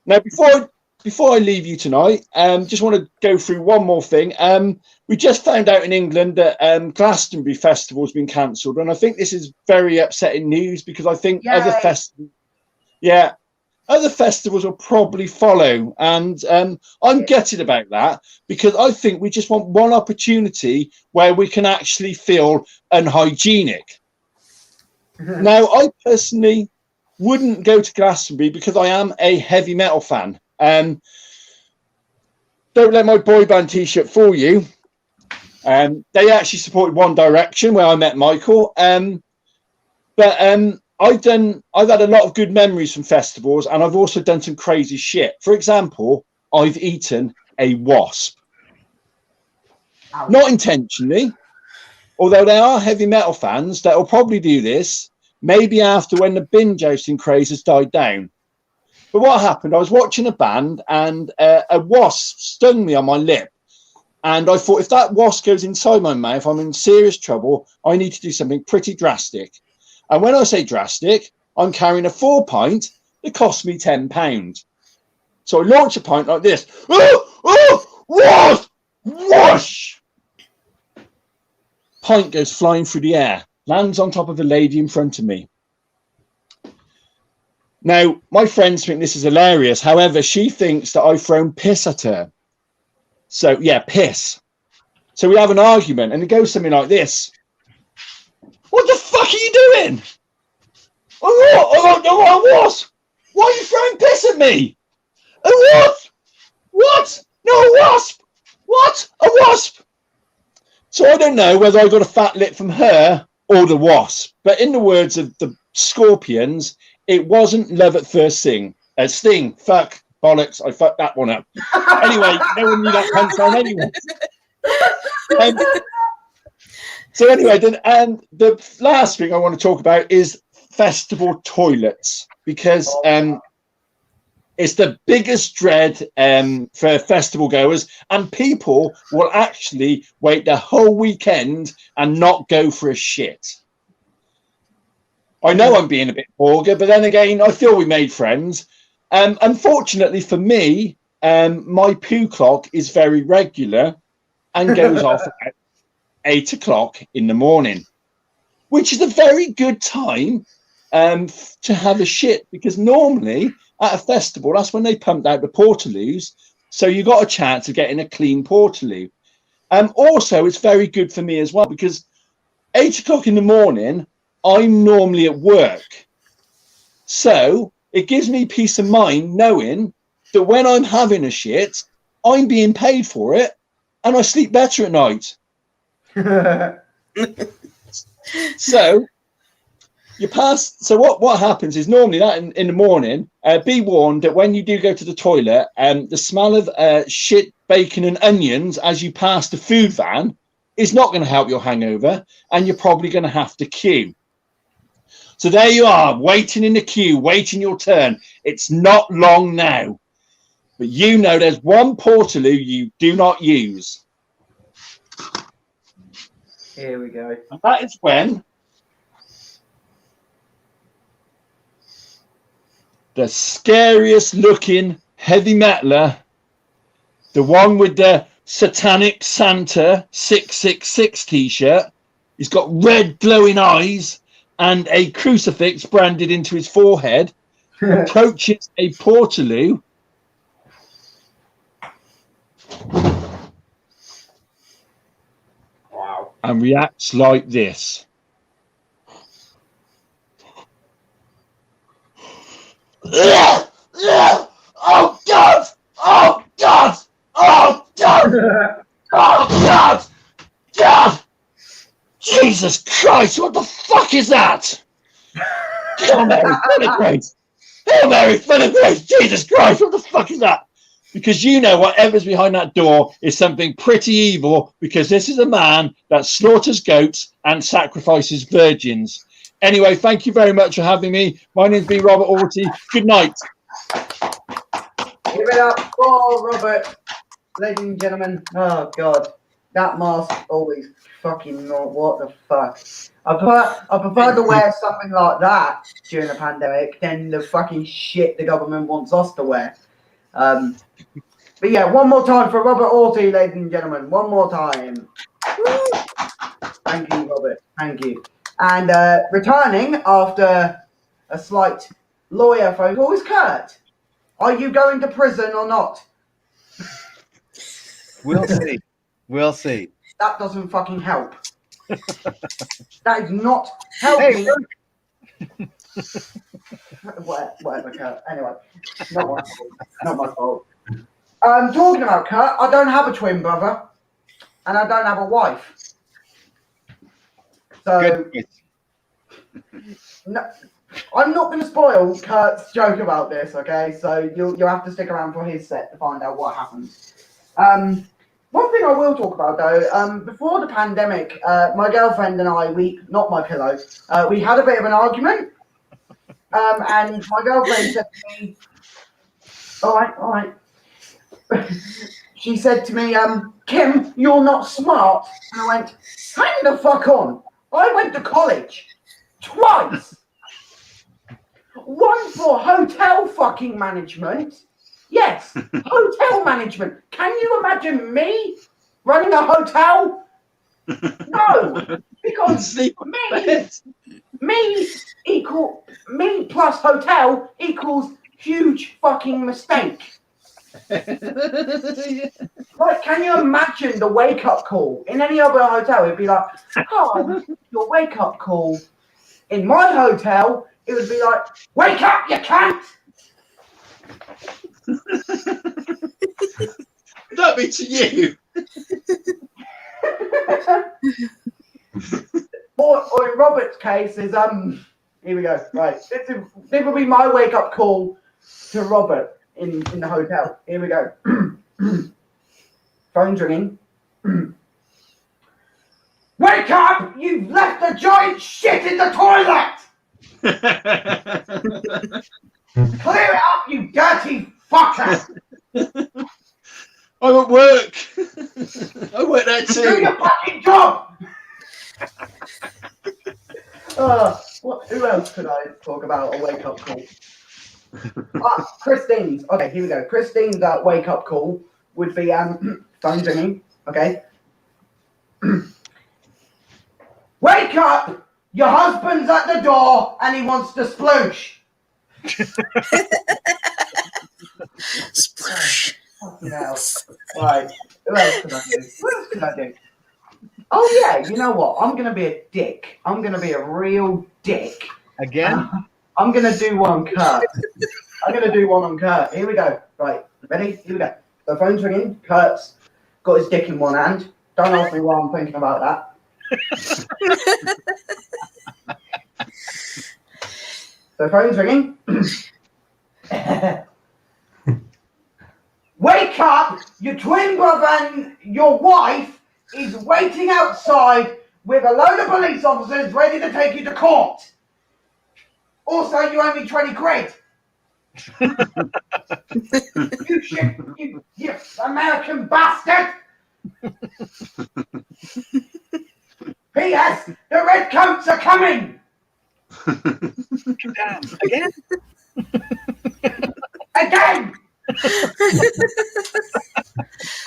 Now, before I leave you tonight, just want to go through one more thing. We just found out in England that Glastonbury Festival has been cancelled, and I think this is very upsetting news, because I think other festivals will probably follow, and I'm gutted about that, because I think we just want one opportunity where we can actually feel unhygienic. Now, I personally wouldn't go to Glastonbury because I am a heavy metal fan. Don't let my boy band t-shirt fool you. They actually supported One Direction, where I met Michael. But I've had a lot of good memories from festivals, and I've also done some crazy shit. For example, I've eaten a wasp. Ouch. Not intentionally, although there are heavy metal fans that will probably do this, maybe after when the bin jousting craze has died down. But what happened, I was watching a band, and a wasp stung me on my lip. And I thought, if that wasp goes inside my mouth, I'm in serious trouble. I need to do something pretty drastic. And when I say drastic, I'm carrying a 4-pint that cost me £10. So I launch a pint like this. Oh, wasp! Whoosh! Pint goes flying through the air, lands on top of a lady in front of me. Now, my friends think this is hilarious. However, she thinks that I've thrown piss at her. So, yeah, piss. So we have an argument, and it goes something like this. What the fuck are you doing? I don't know what I was. Why are you throwing piss at me? A what? What? No, a wasp. What? A wasp. So I don't know whether I got a fat lip from her or the wasp. But in the words of the Scorpions, it wasn't love at first sting. Fuck, bollocks, I fucked that one up. Anyway, no one knew that punchline anyway. So anyway, and the last thing I want to talk about is festival toilets, because it's the biggest dread for festival goers, and people will actually wait the whole weekend and not go for a shit. I know I'm being a bit vulgar, but then again, I feel we made friends. Unfortunately for me, my poo clock is very regular and goes off at 8 o'clock in the morning, which is a very good time to have a shit, because normally at a festival, that's when they pumped out the portaloos, so you got a chance of getting a clean portaloo. Also, it's very good for me as well, because 8 o'clock in the morning, I'm normally at work. So it gives me peace of mind knowing that when I'm having a shit, I'm being paid for it and I sleep better at night. So you pass. So what happens is normally that in the morning, be warned that when you do go to the toilet, the smell of shit, bacon and onions as you pass the food van is not going to help your hangover, and you're probably going to have to queue. So there you are, waiting in the queue, waiting your turn. It's not long now. But you know there's one portaloo you do not use. Here we go. And that is when the scariest looking heavy metaler, the one with the Satanic Santa 666 t-shirt, he's got red glowing eyes and a crucifix branded into his forehead, approaches a portaloo. Wow. And reacts like this. Oh God! Oh God! Oh God! Oh God! God! Jesus Christ! What the fuck is that? Hail Mary, full of grace! Hail Mary, full of grace! Jesus Christ! What the fuck is that? Because you know whatever's behind that door is something pretty evil, because this is a man that slaughters goats and sacrifices virgins. Anyway, thank you very much for having me. My name's been Robert Auty. Good night. Give it up for Robert, ladies and gentlemen. Oh God, that mask always fucking what the fuck. I prefer to wear something like that during the pandemic than the fucking shit the government wants us to wear. But yeah, one more time for Robert Auty, ladies and gentlemen. One more time. Thank you, Robert. Thank you. And returning after a slight lawyer phone call is Curt. Are you going to prison or not? We'll see. We'll see. That doesn't fucking help. That is not helping. Hey, Whatever, Curt. Anyway, not my fault. Not my fault. Talking about Curt, I don't have a twin brother, and I don't have a wife. So, no, I'm not going to spoil Kurt's joke about this, okay? So you'll have to stick around for his set to find out what happens. One thing I will talk about though, before the pandemic, my girlfriend and I, not my pillow, we had a bit of an argument, and my girlfriend said to me, all right. She said to me, Kim, you're not smart. And I went, hang the fuck on. I went to college twice. One for hotel fucking management. Yes, hotel management. Can you imagine me running a hotel? No, because Sleep on bed. me plus hotel equals huge fucking mistake. Like, can you imagine the wake up call in any other hotel? It'd be like, oh, your wake up call. In my hotel, it would be like, wake up, you cunt! That'd be to you. or in Robert's case is here we go. Right, this will be my wake up call to Robert in the hotel. Here we go. Phone's ringing. Wake up! You've left a giant shit in the toilet! Clear it up, you dirty fucker! I'm at work. I work there Do too. your fucking job! Who else could I talk about a wake up call? Kristine's. Okay, here we go. Kristine's wake up call would be phone ringing. Okay. Wake up! Your husband's at the door and he wants to sploosh. Sploosh. Fucking hell. Right. Who else can I do? What else can I do? Oh yeah, you know what? I'm gonna be a dick. I'm gonna be a real dick. Again? I'm gonna do one on Curt. Here we go. Right, ready? Here we go. The phone's ringing. Kurt's got his dick in one hand. Don't ask me why I'm thinking about that. The phone's ringing. Wake up! Your twin brother and your wife is waiting outside with a load of police officers ready to take you to court. Also, you owe me 20 quid. you American bastard! P.S. The redcoats are coming! Again? Again!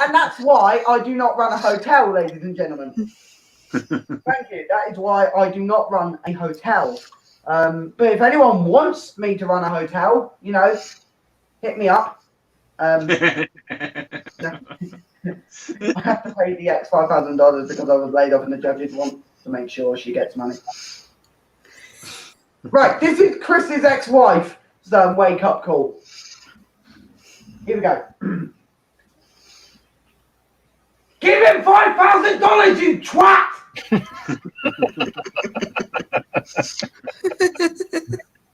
And that's why I do not run a hotel, ladies and gentlemen. Thank you. That is why I do not run a hotel. But if anyone wants me to run a hotel, you know, hit me up. I have to pay the ex $5,000 because I was laid off and the judges want to make sure she gets money. Right, this is Chris's ex-wife's wake up call. Here we go. Give him $5,000, you twat!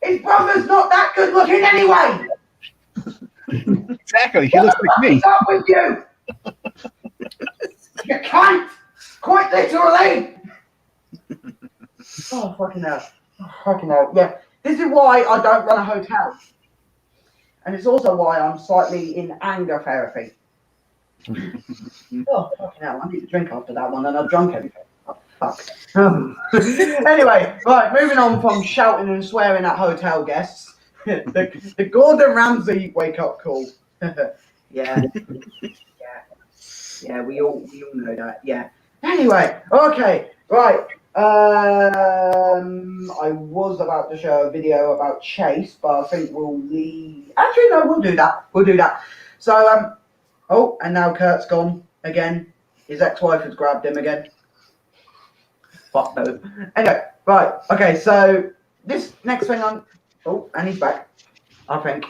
His brother's not that good looking anyway. Exactly. He looks like me. What's up with you? You cunt! Quite literally. Oh fucking hell! Oh, fucking hell! Yeah, this is why I don't run a hotel, and it's also why I'm slightly in anger therapy. Oh fucking hell! I need to drink after that one, and I've drunk everything. Oh, fuck. Anyway, right, moving on from shouting and swearing at hotel guests. the Gordon Ramsay wake up call. Yeah, we all know that. Yeah. Anyway, okay, right. I was about to show a video about Chase, but I think we'll leave. Actually, no, we'll do that. We'll do that. So, oh, and now Kurt's gone again. His ex-wife has grabbed him again. Fuck no. Anyway, right. Okay, so this next thing on. Oh, and he's back. I think.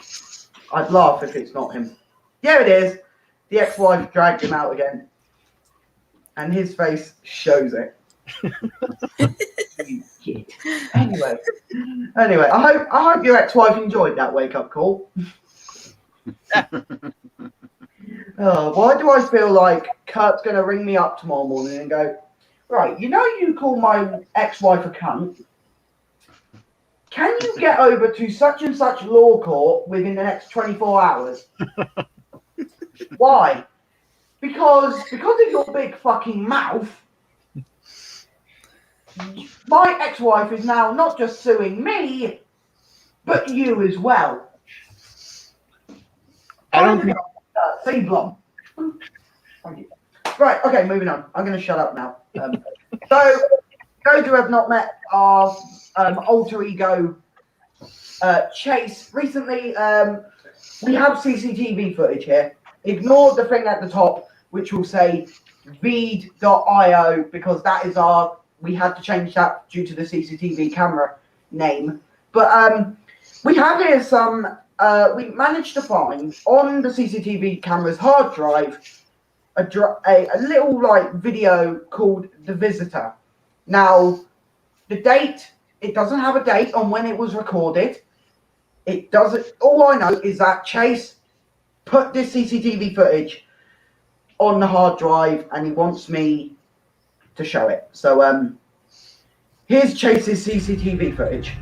I'd laugh if it's not him. Yeah, it is. The ex-wife dragged him out again. And his face shows it. You kid. Anyway, I hope your ex-wife enjoyed that wake-up call. Why do I feel like Kurt's going to ring me up tomorrow morning and go, right, you know you call my ex-wife a cunt. Can you get over to such and such law court within the next 24 hours? Why? Because of your big fucking mouth, my ex-wife is now not just suing me, but you as well. I don't think. Seablom. Thank you. Right, okay, moving on. I'm going to shut up now. So, those who have not met our alter ego Chase, recently we have CCTV footage here. Ignore the thing at the top, which will say Veed.io, because that is we had to change that due to the CCTV camera name. But we have here some, we managed to find on the CCTV camera's hard drive a little like video called The Visitor. Now, the date, it doesn't have a date on when it was recorded. It doesn't, all I know is that Chase put this CCTV footage on the hard drive and he wants me to show it. So here's Chase's CCTV footage.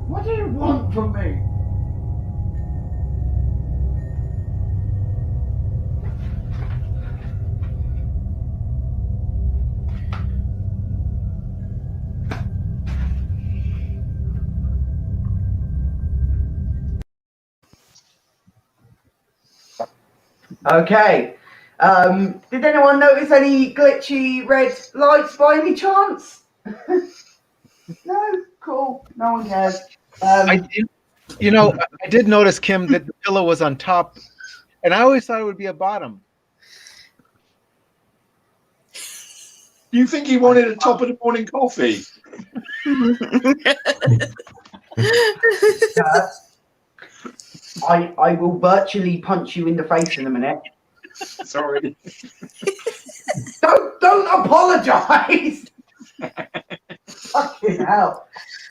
What do you want from me? Okay. Did anyone notice any glitchy red lights by any chance? No? Cool. No one cares. I did notice, Kim, that the pillow was on top, and I always thought it would be a bottom. Do you think he wanted a top of the morning coffee? I will virtually punch you in the face in a minute. Sorry. Don't apologise. Fucking hell.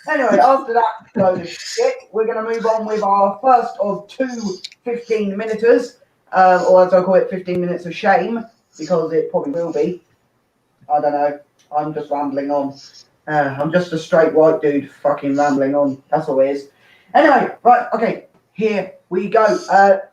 Anyway, after that load of shit, we're going to move on with our first of two 15-minuters, or as I call it, 15 minutes of shame, because it probably will be. I don't know. I'm just rambling on. I'm just a straight white dude fucking rambling on. That's all it is. Anyway, right, okay, here we go.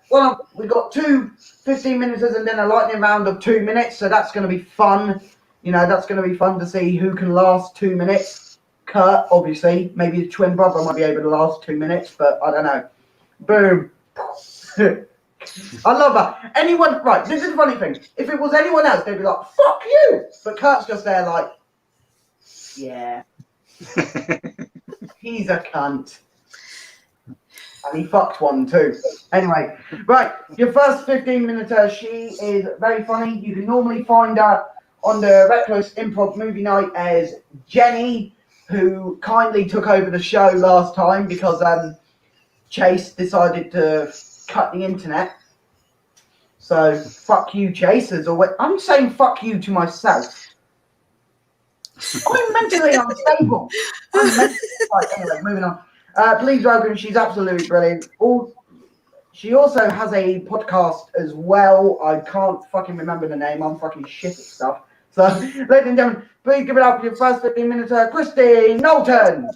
Well, we got two 15-minuters and then a lightning round of 2 minutes, so that's going to be fun. You know, that's going to be fun to see who can last 2 minutes. Curt, obviously. Maybe the twin brother might be able to last 2 minutes, but I don't know. Boom. I love that. Anyone, right, this is the funny thing. If it was anyone else, they'd be like, fuck you. But Kurt's just there like, yeah. He's a cunt. And he fucked one too. Anyway, right, your first 15-minuter, she is very funny. You can normally find her on the Reckless Improv Movie Night as Jenny, who kindly took over the show last time because Chase decided to cut the internet. So, fuck you, Chase. As always. I'm saying fuck you to myself. I'm mentally unstable. Right, anyway, moving on. Please welcome, she's absolutely brilliant. She also has a podcast as well. I can't fucking remember the name. I'm fucking shit at stuff. So, ladies and gentlemen, please give it up for your first 15 minutes, Kristine Knowlton.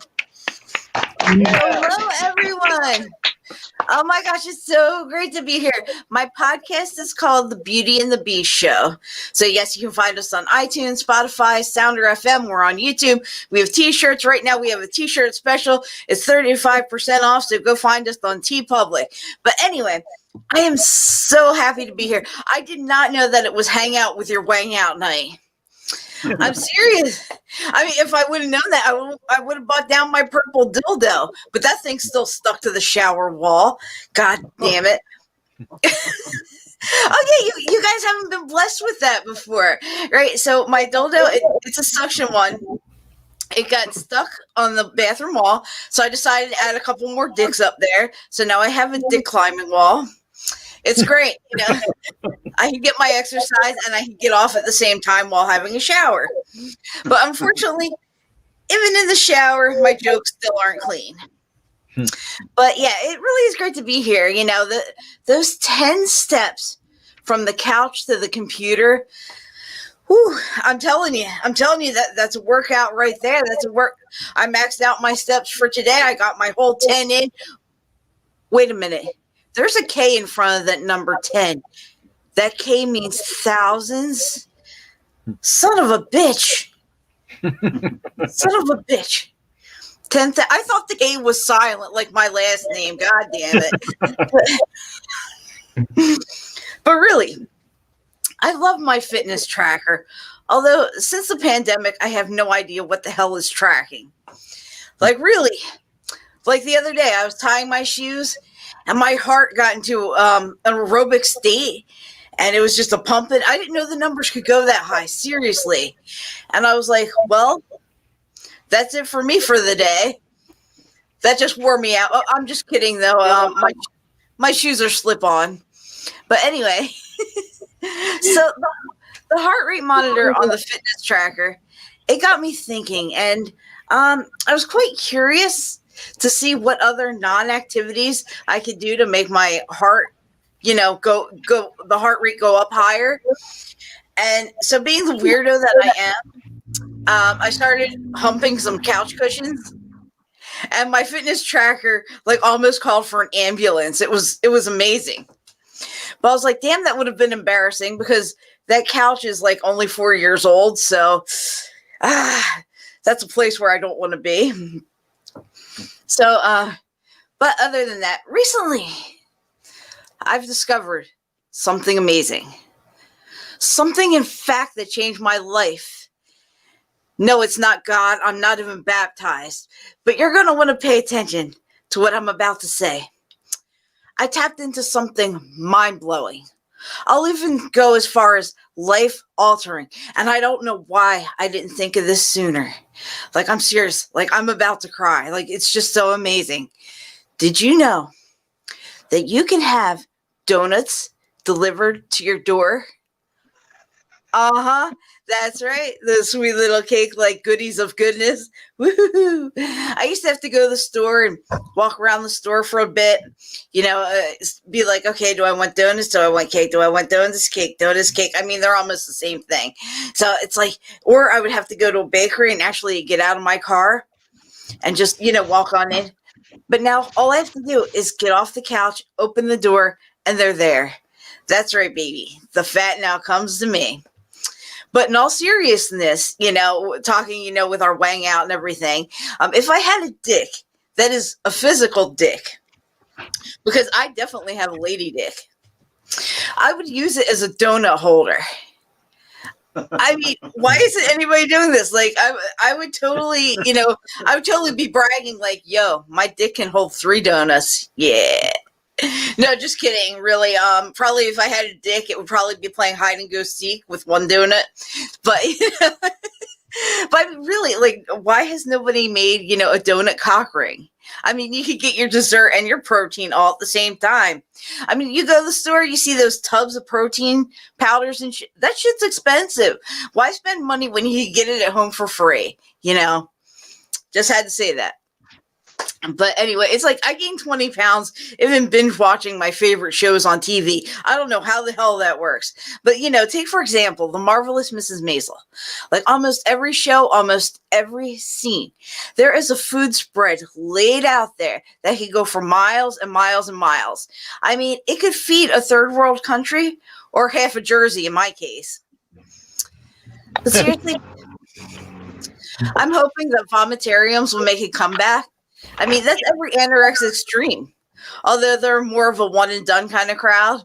Hello, everyone. Oh my gosh, it's so great to be here. My podcast is called The Beauty and the Beast Show. So yes, you can find us on iTunes, Spotify, Sounder FM. We're on YouTube. We have t-shirts right now. We have a t-shirt special. It's 35% off, so go find us on TeePublic. But anyway, I am so happy to be here. I did not know that it was hang out with your wang out night. I'm serious. I mean, if I would have known that, I would have bought down my purple dildo. But that thing's still stuck to the shower wall. God damn it. Okay, you guys haven't been blessed with that before, right? So my dildo, it's a suction one. It got stuck on the bathroom wall, so I decided to add a couple more dicks up there. So now I have a dick climbing wall. It's great, I can get my exercise and I can get off at the same time while having a shower. But unfortunately, even in the shower, my jokes still aren't clean. But yeah, it really is great to be here. Those 10 steps from the couch to the computer. Whew, I'm telling you that's a workout right there. That's a work. I maxed out my steps for today. I got my whole 10 in. Wait a minute. There's a K in front of that number 10. That K means thousands. Son of a bitch. Son of a bitch. 10th. I thought the K was silent, like my last name. God damn it. But really, I love my fitness tracker. Although, since the pandemic, I have no idea what the hell is tracking. Like, really. Like the other day, I was tying my shoes, and my heart got into an aerobic state, and it was just a pumping. I didn't know the numbers could go that high, seriously. And I was like, well, that's it for me for the day. That just wore me out. Oh, I'm just kidding, though. My shoes are slip-on. But anyway, so the heart rate monitor on the fitness tracker, it got me thinking, and I was quite curious to see what other non-activities I could do to make my heart, go the heart rate go up higher. And so, being the weirdo that I am, I started humping some couch cushions, and my fitness tracker almost called for an ambulance. It was amazing. But I was like, damn, that would have been embarrassing because that couch is only 4 years old. So that's a place where I don't want to be. So, but other than that, recently I've discovered something amazing. Something, in fact, that changed my life. No, it's not God. I'm not even baptized. But you're going to want to pay attention to what I'm about to say. I tapped into something mind-blowing. I'll even go as far as life-altering. And I don't know why I didn't think of this sooner. I'm serious. I'm about to cry. It's just so amazing. Did you know that you can have donuts delivered to your door? Uh-huh. That's right. The sweet little cake, goodies of goodness. Woohoo! I used to have to go to the store and walk around the store for a bit, be like, okay, do I want donuts? Do I want cake? Do I want donuts, cake, donuts, cake? I mean, they're almost the same thing. So it's or I would have to go to a bakery and actually get out of my car and just, walk on in. But now all I have to do is get off the couch, open the door, and they're there. That's right, baby. The fat now comes to me. But in all seriousness, talking, with our wang out and everything, if I had a dick, that is a physical dick, because I definitely have a lady dick, I would use it as a donut holder. I mean, why isn't anybody doing this? I would totally, I would totally be bragging yo, my dick can hold 3 donuts. Yeah. No, just kidding. Really, probably if I had a dick, it would probably be playing hide and go seek with 1 donut. But, but really, why has nobody made, a donut cock ring? I mean, you could get your dessert and your protein all at the same time. I mean, you go to the store, you see those tubs of protein powders and shit. That shit's expensive. Why spend money when you can get it at home for free? Just had to say that. But anyway, it's I gained 20 pounds even binge watching my favorite shows on TV. I don't know how the hell that works. But, take, for example, The Marvelous Mrs. Maisel. Almost every show, almost every scene, there is a food spread laid out there that could go for miles and miles and miles. I mean, it could feed a third world country or half a Jersey in my case. But seriously, I'm hoping that vomitariums will make a comeback. I mean, that's every anorexic dream, although they're more of a one and done kind of crowd.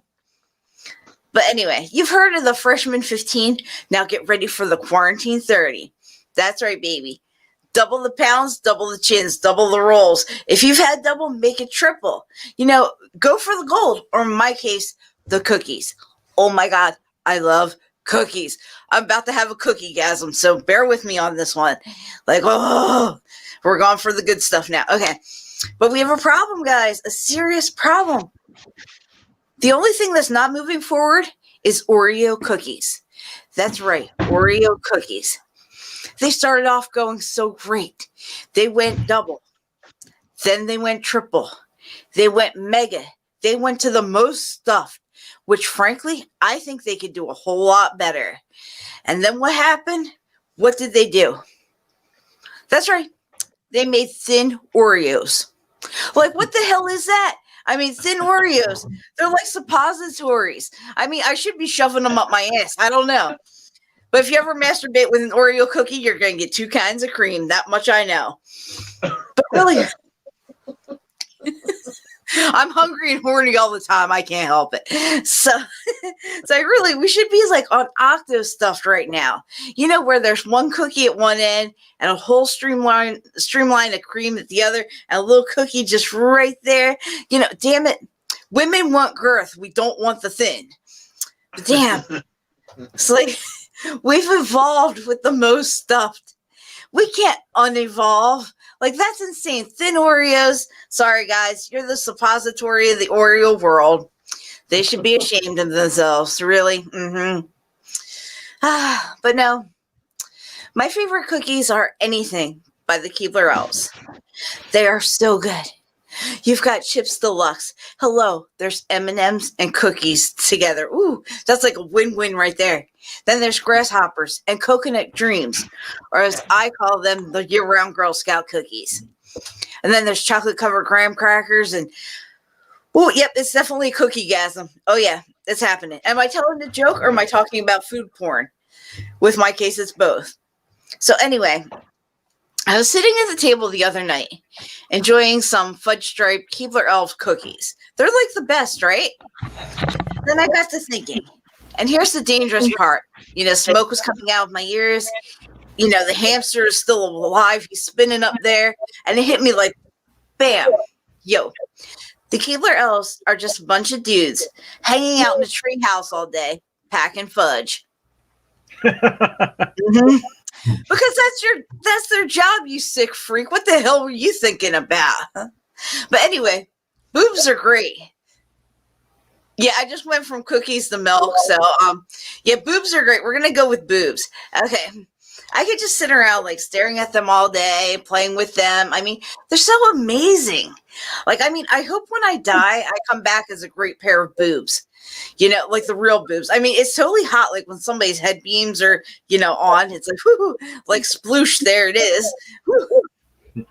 But anyway, you've heard of the freshman 15. Now get ready for the quarantine 30. That's right, baby. Double the pounds, double the chins, double the rolls. If you've had double, make it triple. Go for the gold, or in my case, the cookies. Oh my God, I love cookies. I'm about to have a cookie-gasm, so bear with me on this one. Like, oh, we're going for the good stuff now. Okay, but we have a problem, guys, a serious problem. The only thing that's not moving forward is Oreo cookies. That's right, Oreo cookies. They started off going so great. They went double. Then they went triple. They went mega. They went to the most stuffed, which frankly, I think they could do a whole lot better. And then what happened? What did they do? That's right. They made thin Oreos. Like, what the hell is that? I mean, thin Oreos. They're like suppositories. I mean, I should be shoving them up my ass. I don't know. But if you ever masturbate with an Oreo cookie, you're going to get 2 kinds of cream. That much I know. But really, I'm hungry and horny all the time. I can't help it. So really, we should be like on Octo stuffed right now. You know, where there's one cookie at one end and a whole streamline of cream at the other, and a little cookie just right there. You know, damn it. Women want girth. We don't want the thin. But damn. It's like we've evolved with the most stuffed. We can't unevolve. Like, that's insane. Thin Oreos. Sorry, guys. You're the suppository of the Oreo world. They should be ashamed of themselves. Really. But no. My favorite cookies are anything by the Keebler Elves. They are so good. You've got Chips Deluxe. Hello, there's M&Ms and cookies together. Ooh, that's like a win-win right there. Then there's Grasshoppers and Coconut Dreams, or as I call them, the year-round Girl Scout cookies. And then there's chocolate-covered graham crackers and, oh, yep, it's definitely cookie-gasm. Oh, yeah, it's happening. Am I telling a joke or am I talking about food porn? With my case, it's both. So anyway, I was sitting at the table the other night, enjoying some fudge-striped Keebler Elf cookies. They're like the best, right? Then I got to thinking, and here's the dangerous part. You know, smoke was coming out of my ears. You know, the hamster is still alive. He's spinning up there, and it hit me like, bam. Yo, the Keebler Elves are just a bunch of dudes hanging out in a tree house all day, packing fudge. Because that's their job, you sick freak. What the hell were you thinking about? But anyway, boobs are great. Yeah, I just went from cookies to milk. So yeah, boobs are great. We're gonna go with boobs. Okay. I could just sit around like staring at them all day, playing with them. I mean, they're so amazing. Like, I mean, I hope when I die, I come back as a great pair of boobs. You know, like the real boobs. I mean, it's totally hot. Like when somebody's head beams are, you know, on, it's like, whoo, like sploosh, there it is. Woo.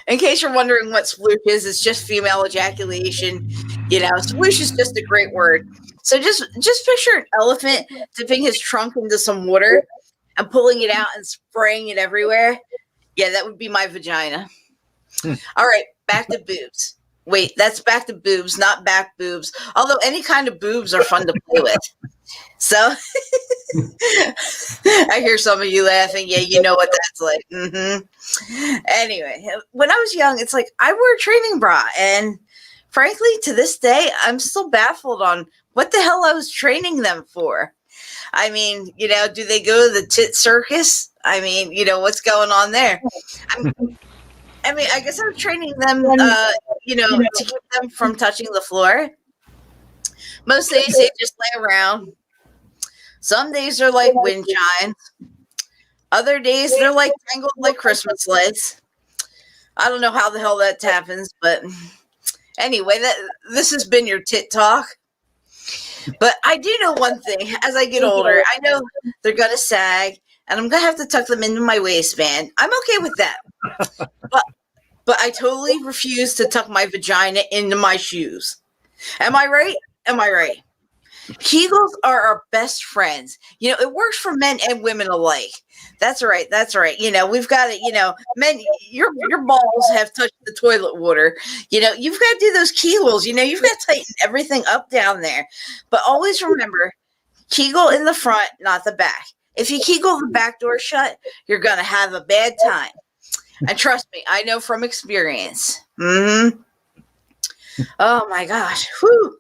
In case you're wondering what sploosh is, it's just female ejaculation. You know, sploosh is just a great word. So just picture an elephant dipping his trunk into some water and pulling it out and spraying it everywhere. Yeah, that would be my vagina. All right, back to boobs. Wait, that's back to boobs, not back boobs. Although any kind of boobs are fun to play with. So I hear some of you laughing. Yeah, you know what that's like. Anyway, when I was young, it's like I wore a training bra. And frankly, to this day, I'm still baffled on what the hell I was training them for. I mean, you know, do they go to the tit circus? I mean, you know, what's going on there? I mean, I guess I'm training them, you know, to keep them from touching the floor. Most days they just lay around. Some days they're like wind chimes. Other days they're like tangled like Christmas lights. I don't know how the hell that happens, but anyway, this has been your tit talk. But I do know one thing. As I get older, I know they're going to sag, and I'm going to have to tuck them into my waistband. I'm okay with that. But I totally refuse to tuck my vagina into my shoes. Am I right? Am I right? Kegels are our best friends. You know, it works for men and women alike. That's right. That's right. You know, we've got to, you know, men, your balls have touched the toilet water. You know, you've got to do those Kegels. You know, you've got to tighten everything up down there. But always remember, Kegel in the front, not the back. If you Kegel the back door shut, you're going to have a bad time. And trust me, I know from experience. Oh, my gosh. Whew.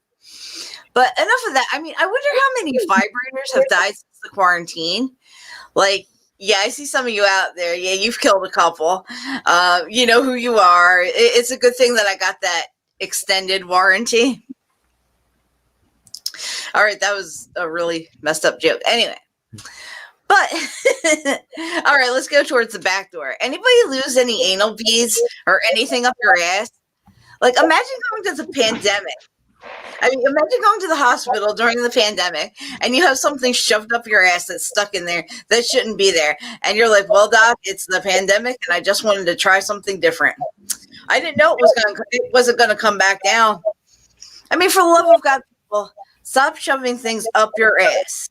But enough of that. I mean, I wonder how many vibrators have died since the quarantine. Like, yeah, I see some of you out there. Yeah, you've killed a couple. You know who you are. It's a good thing that I got that extended warranty. All right, that was a really messed up joke. Anyway. But, all right, let's go towards the back door. Anybody lose any anal beads or anything up your ass? Like, imagine going to the pandemic. I mean, imagine going to the hospital during the pandemic and you have something shoved up your ass that's stuck in there that shouldn't be there. And you're like, well, doc, it's the pandemic and I just wanted to try something different. I didn't know it wasn't going to come back down. I mean, for the love of God, people, stop shoving things up your ass.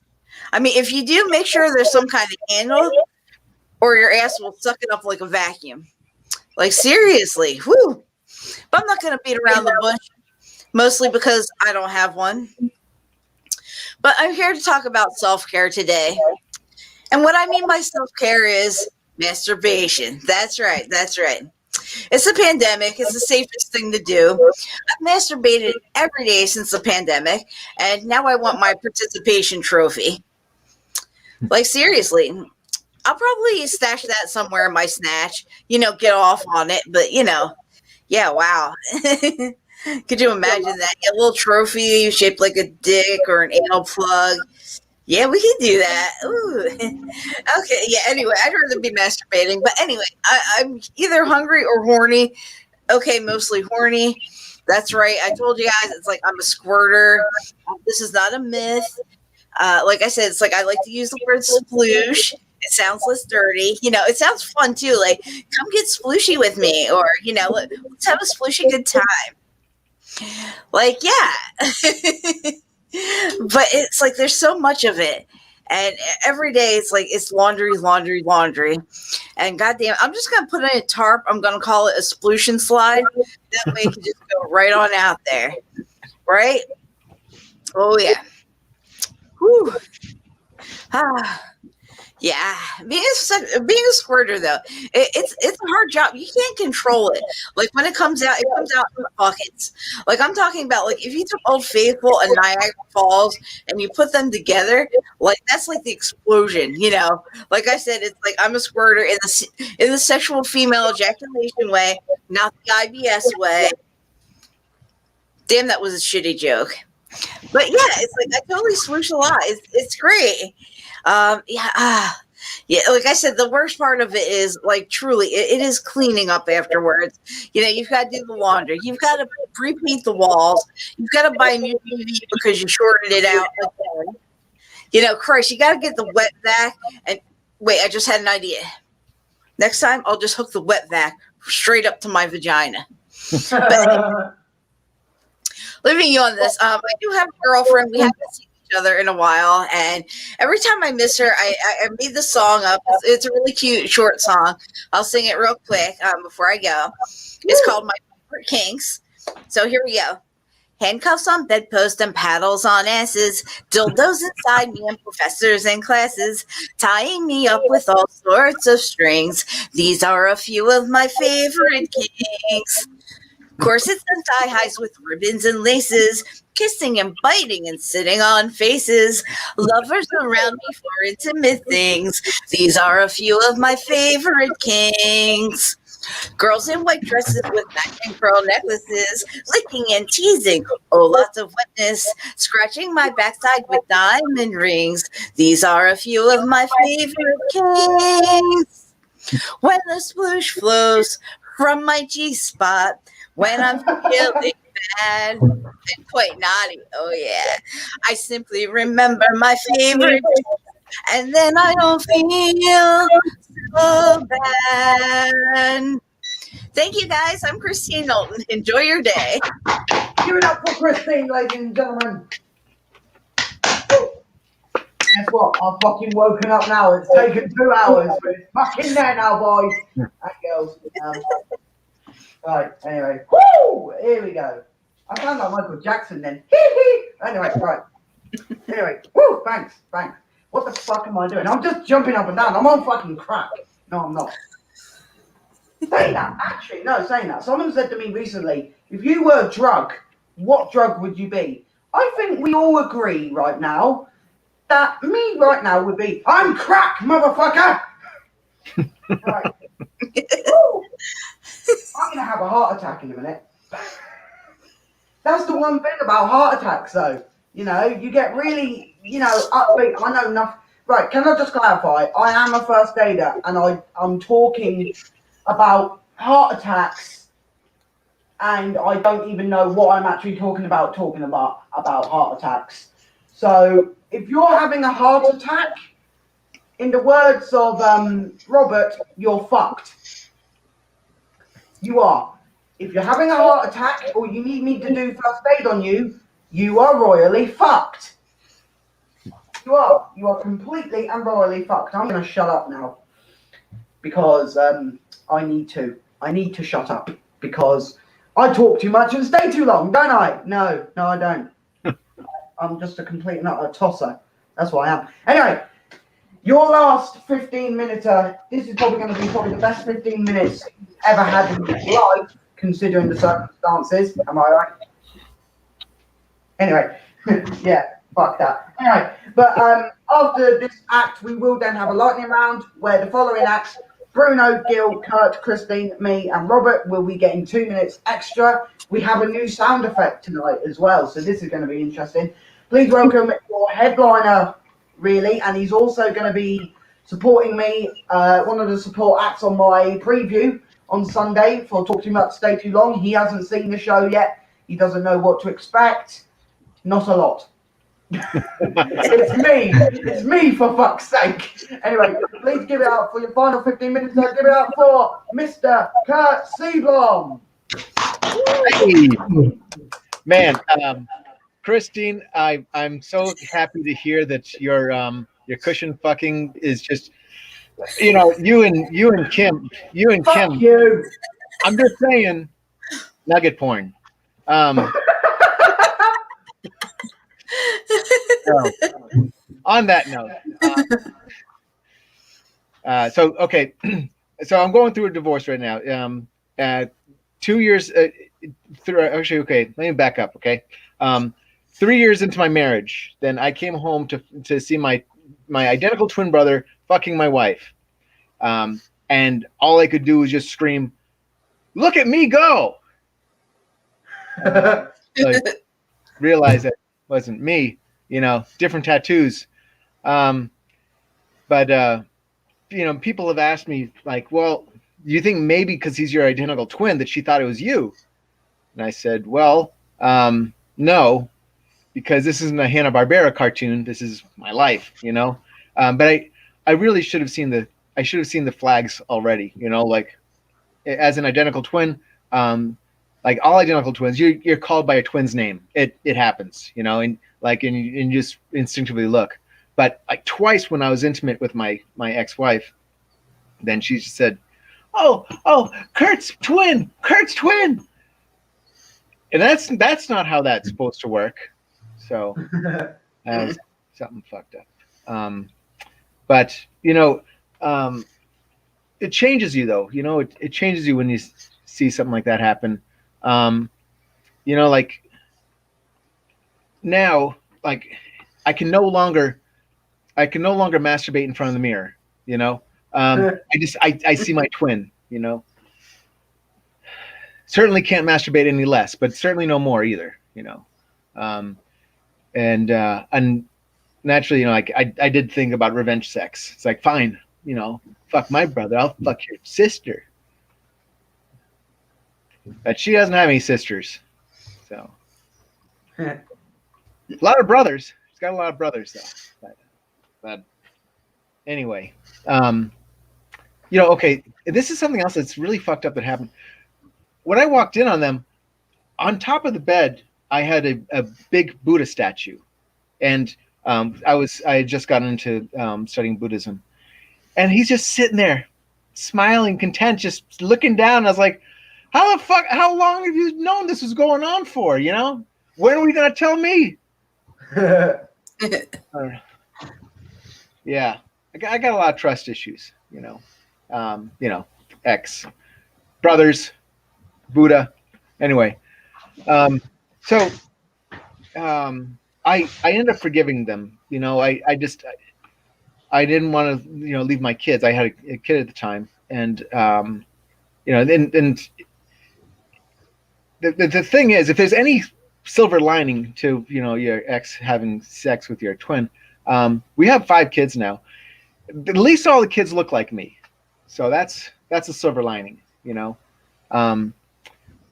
I mean, if you do, make sure there's some kind of handle or your ass will suck it up like a vacuum. Like, seriously. Whew. But I'm not going to beat around the bush, mostly because I don't have one. But I'm here to talk about self-care today. And what I mean by self-care is masturbation. That's right. That's right. It's a pandemic. It's the safest thing to do. I've masturbated every day since the pandemic, and now I want my participation trophy. Like, seriously, I'll probably stash that somewhere in my snatch, get off on it. But, yeah, wow. Could you imagine that? A little trophy shaped like a dick or an anal plug. Yeah, we can do that. Ooh. Okay, yeah, anyway, I'd rather be masturbating. But anyway, I'm either hungry or horny. Okay, mostly horny. That's right. I told you guys, it's like I'm a squirter. This is not a myth. Like I said, it's like I like to use the word sploosh. It sounds less dirty. It sounds fun too. Like, come get splooshy with me, or let's have a splooshy good time. Like, yeah. But it's like there's so much of it, and every day it's like it's laundry, and goddamn, I'm just gonna put in a tarp. I'm gonna call it a splooshin slide. That way, it can just go right on out there, right? Oh yeah. Whew. Yeah, being a squirter though, it's a hard job. You can't control it. Like, when it comes out in buckets. Like, I'm talking about, like, if you took Old Faithful and Niagara Falls and you put them together, like, that's like the explosion. Like I said, it's like I'm a squirter in the sexual female ejaculation way, not the IBS way. Damn, that was a shitty joke. But yeah, it's like I totally swoosh a lot. It's great. Yeah, like I said, the worst part of it is, like, truly, it is cleaning up afterwards. You've got to do the laundry. You've got to repaint the walls. You've got to buy a new TV because you shorted it out again. Christ, you got to get the wet vac. And wait, I just had an idea. Next time, I'll just hook the wet vac straight up to my vagina. But leaving you on this, I do have a girlfriend. We haven't seen each other in a while, and every time I miss her, I made the song up. It's a really cute short song. I'll sing it real quick before I go. It's called My Favorite Kinks. So here we go. Handcuffs on bedposts and paddles on asses, dildos inside me and professors and classes, tying me up with all sorts of strings. These are a few of my favorite kinks. Corsets and thigh highs with ribbons and laces, kissing and biting and sitting on faces, lovers around me for intimate things. These are a few of my favorite kinks. Girls in white dresses with matching pearl necklaces, licking and teasing, oh, lots of wetness, scratching my backside with diamond rings. These are a few of my favorite kinks. When the sploosh flows from my G-spot, when I'm feeling bad and quite naughty, oh yeah, I simply remember my favorite, and then I don't feel so bad. Thank you, guys. I'm Kristine Knowlton. Enjoy your day. Give it up for Kristine, ladies and gentlemen. Guess what? I've fucking woken up now. It's taken 2 hours, but it's fucking there now, boys and girls. Right, anyway. Woo! Here we go. I sound like Michael Jackson then. Anyway, right. Anyway, woo! Thanks. What the fuck am I doing? I'm just jumping up and down. I'm on fucking crack. No, I'm not. Saying that. Someone said to me recently, if you were a drug, what drug would you be? I think we all agree right now that me right now would be, I'm crack, motherfucker. Right. Woo. I'm gonna have a heart attack in a minute. That's the one thing about heart attacks, though. You know, you get really, upbeat. I know enough. Right, can I just clarify? I am a first aider, and I'm talking about heart attacks, and I don't even know what I'm actually talking about heart attacks. So, if you're having a heart attack, in the words of Robert, you're fucked. You are. If you're having a heart attack or you need me to do first aid on you, you are royally fucked. You are. You are completely and royally fucked. I'm going to shut up now because I need to. I need to shut up because I talk too much and stay too long, don't I? No, I don't. I'm just a complete and utter tosser. That's what I am. Anyway, your last 15 minutes, this is probably going to be the best 15 minutes ever had in my life, considering the circumstances. Am I right? Anyway, yeah, fuck that. Anyway, but after this act, we will then have a lightning round where the following acts, Bruno, Gil, Curt, Kristine, me, and Robert will be getting 2 minutes extra. We have a new sound effect tonight as well, so this is going to be interesting. Please welcome your headliner, really, and he's also going to be supporting me, one of the support acts on my preview on Sunday for Talk Too Much, Stay Too Long. He hasn't seen the show yet. He doesn't know what to expect. Not a lot. It's me for fuck's sake. Anyway, please give it up for your final 15 minutes. Give it up for Mr. Curt Seablom. Hey, man, Kristine, I'm so happy to hear that your cushion fucking is just, you and Kim. Fuck you. I'm just saying, nugget porn. So, on that note, so okay, so I'm going through a divorce right now. 2 years. Actually, okay. Let me back up. Okay, 3 years into my marriage, then I came home to see my identical twin brother fucking my wife, and all I could do was just scream, "Look at me go!" Realize that wasn't me. Different tattoos. But people have asked me, like, well, do you think maybe because he's your identical twin that she thought it was you? And I said, well, no, because this isn't a Hanna-Barbera cartoon. This is my life, But I really should have seen the flags already, like as an identical twin, like all identical twins, you're called by a twin's name. It happens, and you just instinctively look. But like twice when I was intimate with my ex-wife, then she said, "Oh, Kurt's twin," and that's not how that's supposed to work. So something fucked up. But it changes you though. It changes you when you see something like that happen. Like now, like I can no longer masturbate in front of the mirror. I see my twin. Certainly can't masturbate any less, but certainly no more either. And naturally, like I did think about revenge sex. It's like, fine, fuck my brother, I'll fuck your sister. But she doesn't have any sisters, so a lot of brothers. She's got a lot of brothers though. But anyway, okay, this is something else that's really fucked up that happened. When I walked in on them, on top of the bed, I had a big Buddha statue, and I had just gotten into studying Buddhism, and he's just sitting there, smiling, content, just looking down. I was like, how long have you known this was going on for? When are we gonna tell me? Yeah, I got a lot of trust issues. Ex brothers, Buddha. Anyway, so I ended up forgiving them. You know, I didn't want to, you know, leave my kids. I had a kid at the time, and you know, and the thing is, if there's any silver lining to, you know, your ex having sex with your twin, we have 5 kids now. At least all the kids look like me, so that's a silver lining, you know.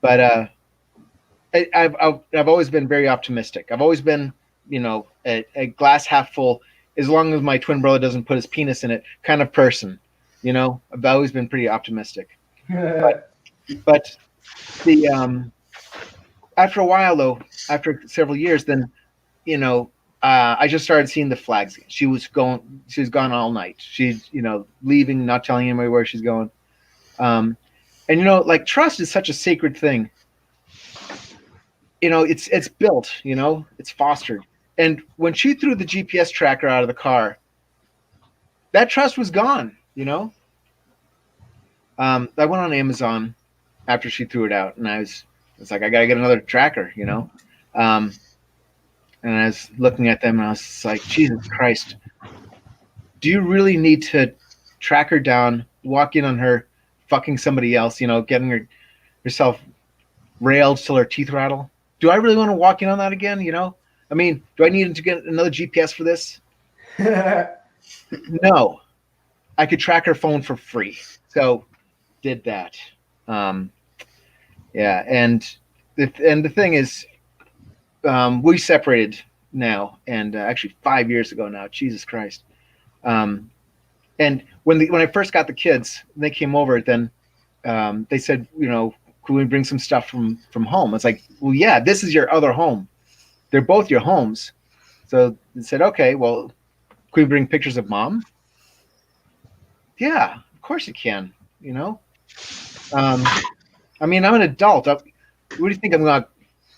But I've always been very optimistic. I've always been, you know, a glass half full, as long as my twin brother doesn't put his penis in it, kind of person. You know, I've always been pretty optimistic. But the after a while, though, after several years, then, you know, I just started seeing the flags. She was gone all night. She's, you know, leaving, not telling anybody where she's going. And, you know, like, trust is such a sacred thing. You know, it's built, you know, it's fostered. And when she threw the GPS tracker out of the car, that trust was gone, you know. I went on Amazon after she threw it out, and I was like, I got to get another tracker, you know. And I was looking at them, and I was like, Jesus Christ, do you really need to track her down, walk in on her fucking somebody else, you know, getting herself railed till her teeth rattle? Do I really want to walk in on that again, you know? I mean, do I need to get another GPS for this? No. I could track her phone for free. So did that. Yeah, and the thing is, we separated now, and actually 5 years ago now. Jesus Christ! And when I first got the kids, they came over. Then they said, you know, could we bring some stuff from home? It's like, well, yeah, this is your other home. They're both your homes. So they said, okay, well, could we bring pictures of mom? Yeah, of course you can. You know, I mean, I'm an adult. What do you think? I'm going to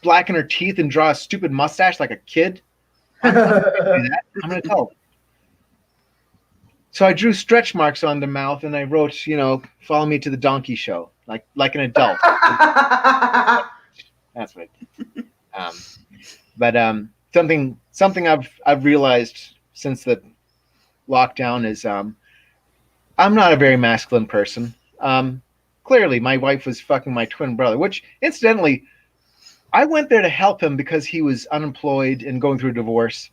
blacken her teeth and draw a stupid mustache like a kid? I'm an adult. So I drew stretch marks on the mouth, and I wrote, you know, "Follow me to the donkey show," like an adult. That's what I did. But something I've realized since the lockdown is I'm not a very masculine person. Clearly, my wife was fucking my twin brother, which, incidentally, I went there to help him because he was unemployed and going through a divorce.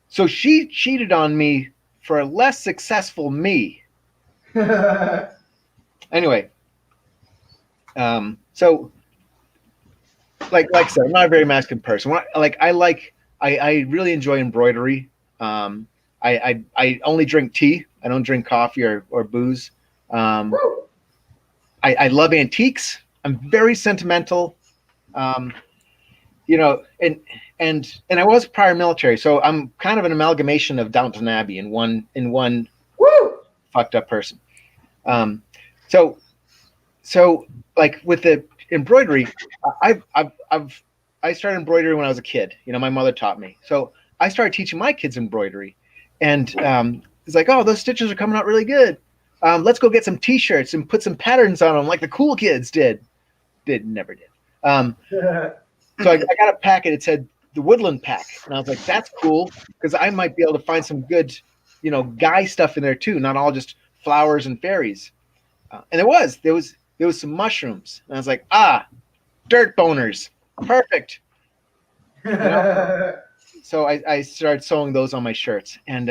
So she cheated on me for a less successful me. Anyway, so like I said, I'm not a very masculine person. I really enjoy embroidery. I only drink tea. I don't drink coffee or booze. I love antiques. I'm very sentimental. You know, and I was prior military, so I'm kind of an amalgamation of Downton Abbey in one fucked up person. So like with the embroidery, I started embroidery when I was a kid. You know, my mother taught me. So I started teaching my kids embroidery, and it's like, oh, those stitches are coming out really good. Let's go get some T-shirts and put some patterns on them like the cool kids did. Never did. So I got a packet. It said the Woodland Pack, and I was like, that's cool, because I might be able to find some good, you know, guy stuff in there too, not all just flowers and fairies. And there was some mushrooms, and I was like, dirt boners, perfect. You know? So I started sewing those on my shirts, and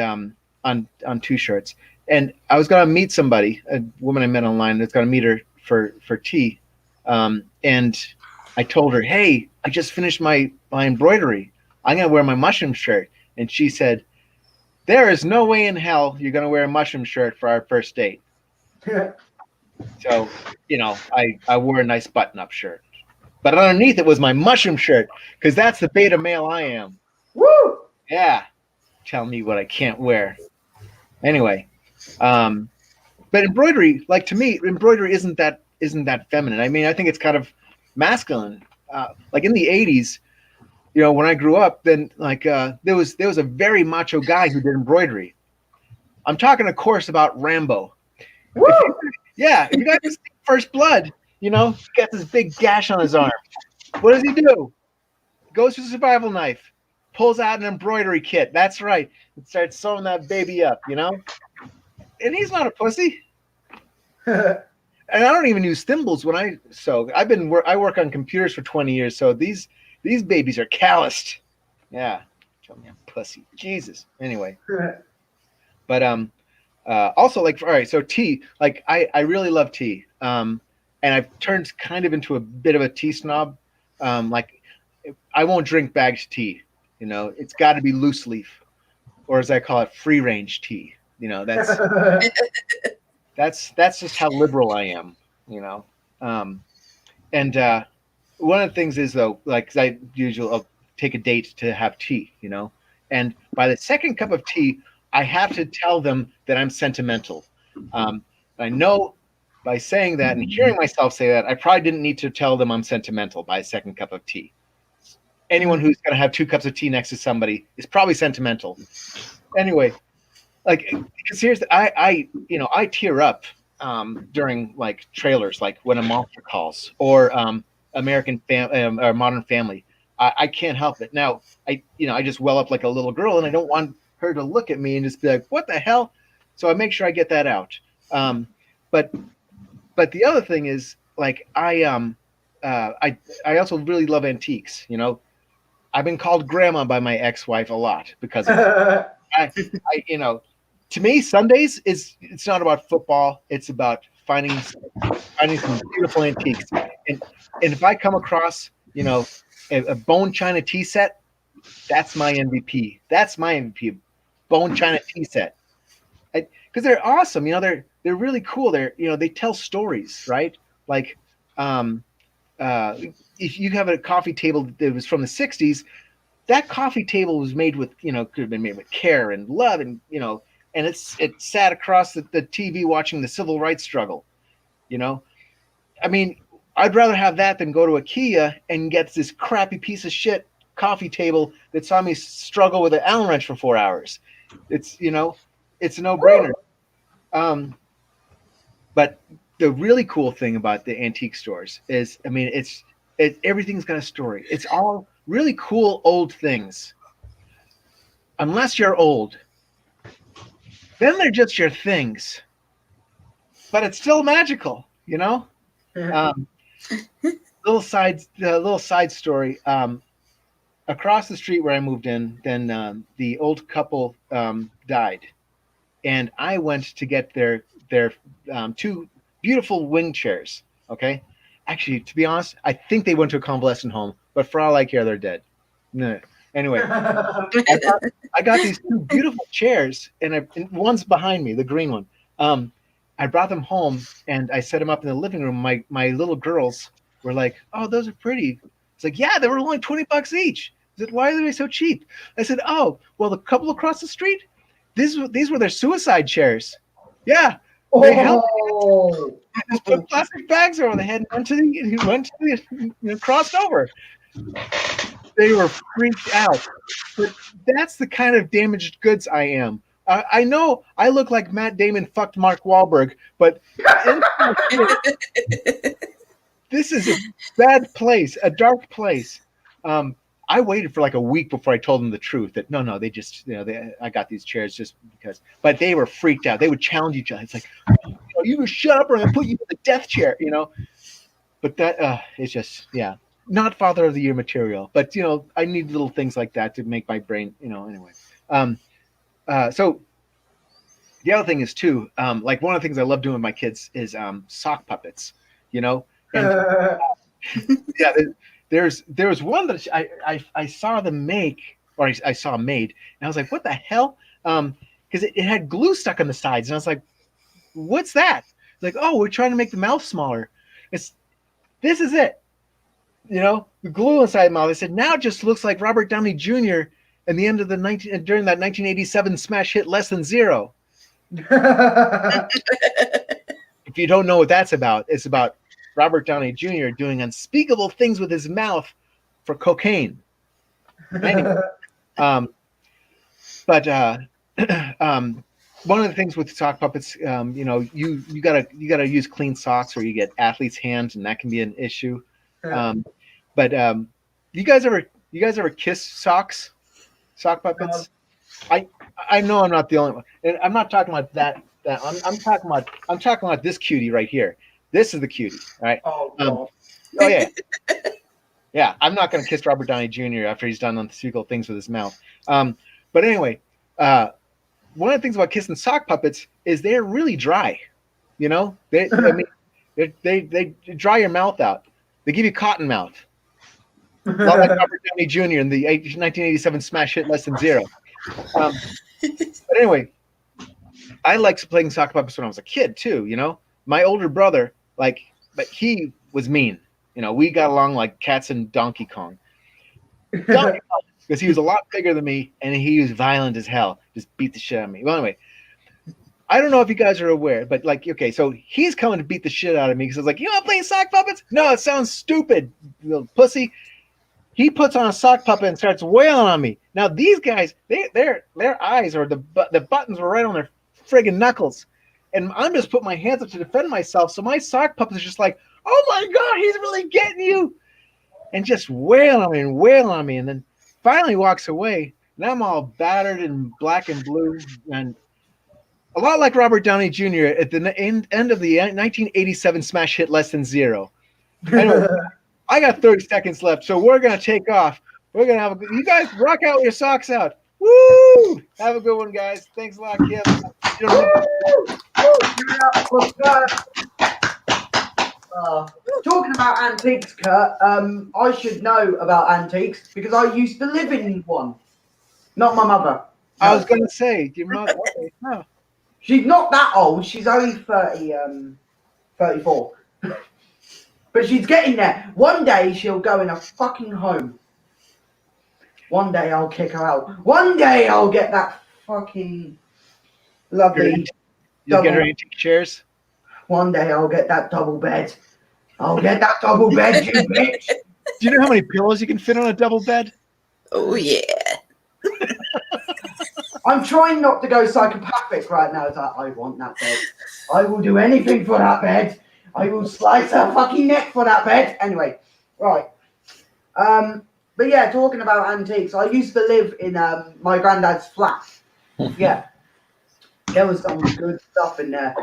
on 2 shirts. And I was gonna meet somebody, a woman I met online. I was gonna meet her for tea, and I told her, hey, I just finished my embroidery. I'm gonna wear my mushroom shirt. And she said, there is no way in hell you're gonna wear a mushroom shirt for our first date. So, you know, I wore a nice button-up shirt, but underneath it was my mushroom shirt, because that's the beta male I am. Woo! Yeah, tell me what I can't wear. Anyway, but embroidery, like, to me, embroidery isn't that feminine. I mean, I think it's kind of masculine. Like in the 80s, you know, when I grew up, then like there was a very macho guy who did embroidery. I'm talking, of course, about Rambo. Woo! If you got this First Blood, you know, he got this big gash on his arm. What does he do? goes to the survival knife, pulls out an embroidery kit. That's right. And starts sewing that baby up, you know? And he's not a pussy. And I don't even use thimbles when I sew. I work on computers for 20 years, so these babies are calloused. Yeah. Tell me I'm pussy. Jesus. Anyway. But also, like, all right, so tea, like I really love tea. And I've turned kind of into a bit of a tea snob. Like, I won't drink bagged tea. You know, it's got to be loose leaf, or as I call it, free range tea. You know, that's just how liberal I am. You know, and one of the things is though, like, 'cause I usually I'll take a date to have tea. You know, and by the second cup of tea, I have to tell them that I'm sentimental. I know by saying that and hearing myself say that, I probably didn't need to tell them I'm sentimental by a second cup of tea. Anyone who's going to have 2 cups of tea next to somebody is probably sentimental. Anyway, like, because here's I tear up during like trailers, like When a Monster Calls or Modern Family. I can't help it. Now I just well up like a little girl, and I don't want her to look at me and just be like, "What the hell?" So I make sure I get that out. But the other thing is, like, I also really love antiques. You know, I've been called grandma by my ex-wife a lot because of it. To me, Sundays it's not about football. It's about finding some beautiful antiques. And if I come across, a bone china tea set, that's my MVP. That's my MVP. Bone china tea set. Because they're awesome. They're really cool. They tell stories, right? Like, if you have a coffee table that was from the 60s, that coffee table was made with, could have been made with care and love, and it sat across the TV watching the civil rights struggle. I mean, I'd rather have that than go to IKEA and get this crappy piece of shit coffee table that saw me struggle with an Allen wrench for 4 hours. It's a no-brainer. But the really cool thing about the antique stores is, I mean, everything's got a story. It's all really cool old things. Unless you're old, then they're just your things. But it's still magical, Little side story. Across the street where I moved in, then the old couple died, and I went to get their 2 beautiful wing chairs. Okay, actually, to be honest, I think they went to a convalescent home, but for all I care, they're dead. No. Anyway, I got these 2 beautiful chairs, and one's behind me, the green one. I brought them home and I set them up in the living room. My little girls were like, "Oh, those are pretty." It's like, "Yeah, they were only $20 each." I said, "Why are they so cheap?" I said, "Oh, well, the couple across the street, these were their suicide chairs. Yeah, they helped. Just put plastic bags over the head and went to the crossed over." They were freaked out. But that's the kind of damaged goods I am. I know I look like Matt Damon fucked Mark Wahlberg, but this is a bad place, a dark place. I waited for like a week before I told them the truth that no, they just, I got these chairs just because. But they were freaked out. They would challenge each other. It's like, you just shut up or I'm going to put you in the death chair, But that, it's just, yeah, not Father of the Year material. But, I need little things like that to make my brain, anyway. So the other thing is too, like one of the things I love doing with my kids is sock puppets, And yeah, there was one that I saw them make, or I saw made, and I was like, what the hell? Because it had glue stuck on the sides, and I was like, what's that? It's like, oh, we're trying to make the mouth smaller. This is it. The glue inside the mouth. I said, now it just looks like Robert Downey Jr. in the end of during that 1987 smash hit Less Than Zero. If you don't know what that's about, it's about Robert Downey Jr. doing unspeakable things with his mouth for cocaine. Anyway, but one of the things with sock puppets, you gotta use clean socks, or you get athlete's hands, and that can be an issue. But you guys ever You guys ever kiss sock puppets? I know I'm not the only one. And I'm not talking about that. I'm talking about this cutie right here. This is the cutie, right? Oh, oh yeah, yeah. I'm not gonna kiss Robert Downey Jr. after he's done unspeakable things with his mouth. But anyway, one of the things about kissing sock puppets is they're really dry. You know, they dry your mouth out. They give you cotton mouth. A lot like Robert Downey Jr. in the 1987 smash hit Less Than Zero. But anyway, I liked playing sock puppets when I was a kid too. You know, my older brother, but he was mean. You know, we got along like cats and Donkey Kong. Because he was a lot bigger than me, and he was violent as hell. Just beat the shit out of me. Well, anyway, I don't know if you guys are aware, but okay, so he's coming to beat the shit out of me because I was like, you know, I'm playing sock puppets? No, it sounds stupid, you little pussy. He puts on a sock puppet and starts wailing on me. Now these guys, their eyes or the buttons were right on their friggin' knuckles, and I'm just putting my hands up to defend myself. So my sock puppet is just like, oh my god, he's really getting you, and just wailing on me, and then finally walks away. And I'm all battered and black and blue, and a lot like Robert Downey Jr. at the end of the 1987 smash hit Less Than Zero. Anyway, I got 30 seconds left, so we're going to take off. We're going to have a good... You guys rock out with your socks out. Woo! Have a good one, guys. Thanks a lot, Kim. Talking about antiques, Kurt, I should know about antiques because I used to live in one. Not my mother. No. I was going to say, your mother. Okay. No. She's not that old. She's only 34. But she's getting there. One day she'll go in a fucking home. One day I'll kick her out. One day I'll get that fucking lovely. You'll get her antique chairs? One day I'll get that double bed. I'll get that double bed, you bitch. Do you know how many pillows you can fit on a double bed? Oh, yeah. I'm trying not to go psychopathic right now. It's like, I want that bed. I will do anything for that bed. I will slice her fucking neck for that bed. Anyway, right. But yeah, talking about antiques, I used to live in my granddad's flat. Yeah. There was some good stuff in there.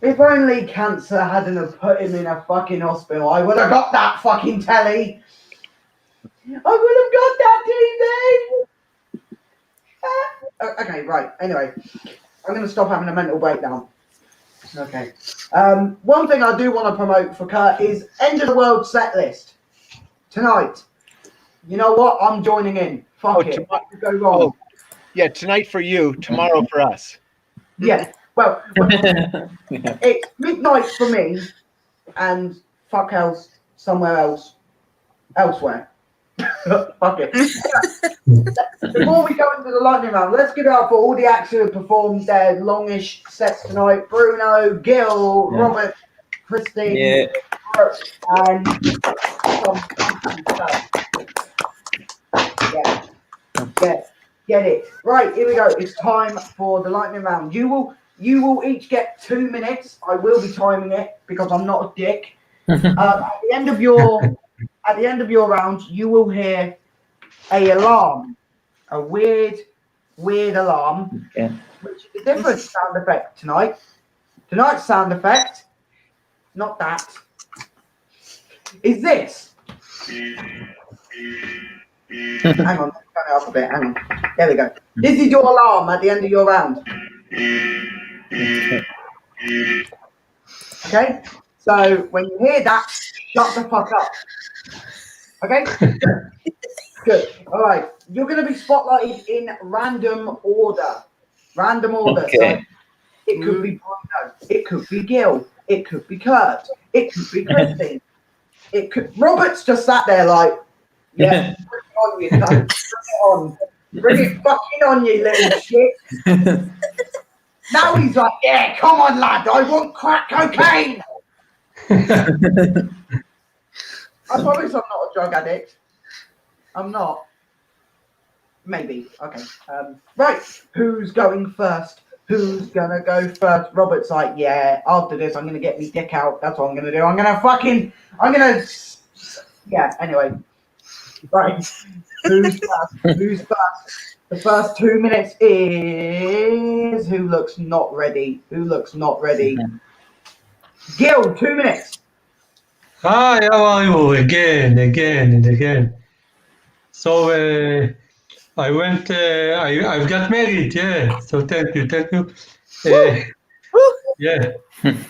If only cancer hadn't have put him in a fucking hospital, I would have got that fucking telly. I would have got that TV. Okay, right. Anyway, I'm going to stop having a mental breakdown. Okay. One thing I do want to promote for Kurt is End of the World set list tonight. You know what? I'm joining in. Fuck it. What could go wrong? Oh, yeah, tonight for you, tomorrow for us. Yeah. Well, it's midnight for me, and fuck else somewhere else, elsewhere. Fuck it. Before we go into the lightning round, let's give it up for all the acts who have performed their longish sets tonight. Bruno, Gil, Robert, Kristine, Curt, and get it. Right, here we go. It's time for the lightning round. You will each get 2 minutes. I will be timing it because I'm not a dick. At the end of your round, you will hear a alarm, a weird alarm, which is a different sound effect tonight. Tonight's sound effect, not that, is this. Hang on, let's turn it up a bit. Hang on. There we go. This is your alarm at the end of your round. Okay? So when you hear that, shut the fuck up. Okay? Good. All right. You're going to be spotlighted in random order. Okay. So it could be Bruno. It could be Gil. It could be Curt. It could be Kristine. Robert's just sat there like, yeah, bring it on, you cunt. Bring it on. Bring it fucking on, you little shit. Now he's like, yeah, come on, lad. I want crack cocaine. I promise I'm not a drug addict. I'm not. Maybe. Okay. Right. Who's going first? Who's gonna go first? Robert's like, yeah, after this, I'm gonna get me dick out. That's what I'm gonna do. Yeah, anyway. Right. Who's first? Who's first? The first 2 minutes is who looks not ready? Who looks not ready? Gil, 2 minutes. Hi, how are you? Again and again. So I went. I've got married. Yeah. So thank you. Yeah.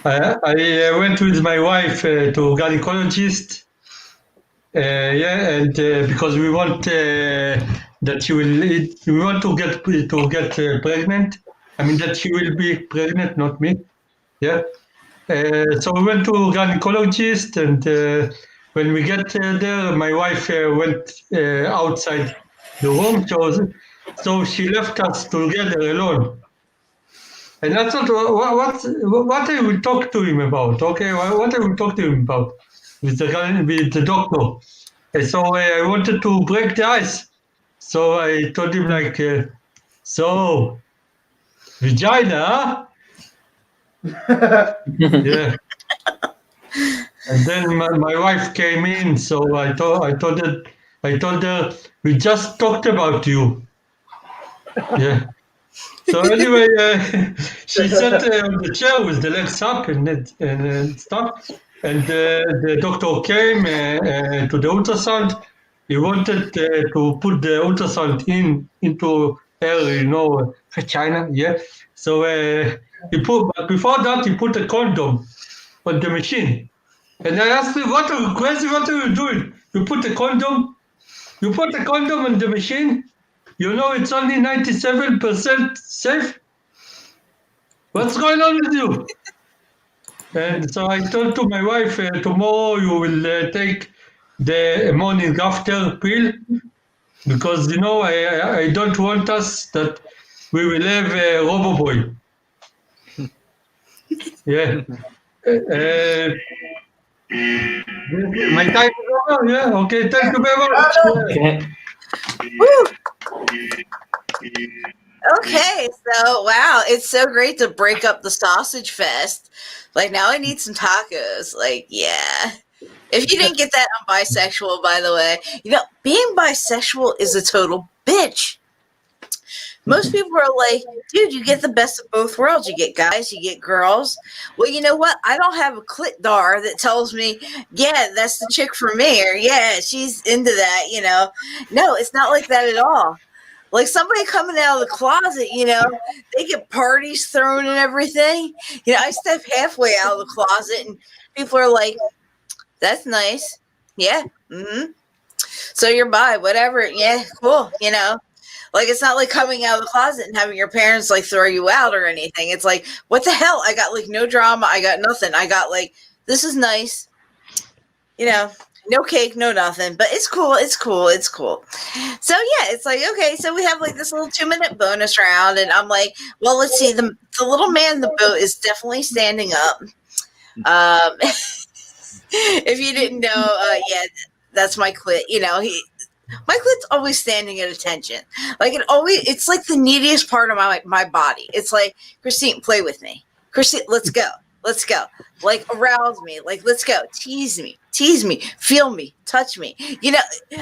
I went with my wife to gynecologist. Yeah, and because we want that she will. We want to get pregnant. I mean that she will be pregnant, not me. Yeah. So we went to gynecologist, and when we get there, my wife went outside the room, so she left us together alone. And I thought, what I will talk to him about? Okay, what I will talk to him about with the doctor. And so I wanted to break the ice. So I told him like, so vagina, huh? Yeah. And then my wife came in, so I told her we just talked about you. Yeah. So anyway, she sat on the chair with the legs up and stuff, and the doctor came to the ultrasound. He wanted to put the ultrasound into her, vagina. Yeah. So but before that he put a condom on the machine. And I asked him, what are you crazy? What are you doing? You put a condom on the machine? You know it's only 97% safe? What's going on with you? And so I told to my wife, tomorrow you will take the morning after pill because, I don't want us that we will have a robo-boy. Yeah. My time is over. Yeah. Okay. Thank you very much. Okay. Woo! Okay, so wow, it's so great to break up the sausage fest. Like now I need some tacos. Like, yeah. If you didn't get that, I'm bisexual, by the way. Being bisexual is a total bitch. Most people are like, dude, you get the best of both worlds. You get guys, you get girls. Well, you know what? I don't have a clit dar that tells me, yeah, that's the chick for me, or yeah, she's into that, No, it's not like that at all. Like somebody coming out of the closet, they get parties thrown and everything. I step halfway out of the closet and people are like, that's nice. Yeah. Mm-hmm. So you're bi, whatever. Yeah, cool. Like it's not like coming out of the closet and having your parents like throw you out or anything. It's like, what the hell? I got like no drama. I got nothing. I got like, this is nice. No cake, no nothing, but it's cool. It's cool. It's cool. So yeah, it's like, okay, so we have like this little 2-minute bonus round, and I'm like, well, let's see. The little man in the boat is definitely standing up. If you didn't know, yeah, that's my clit. My clit's always standing at attention. Like it's like the neediest part of my body. It's like, Kristine, play with me. Kristine, let's go. Let's go. Like arouse me. Like, let's go. Tease me, feel me, touch me.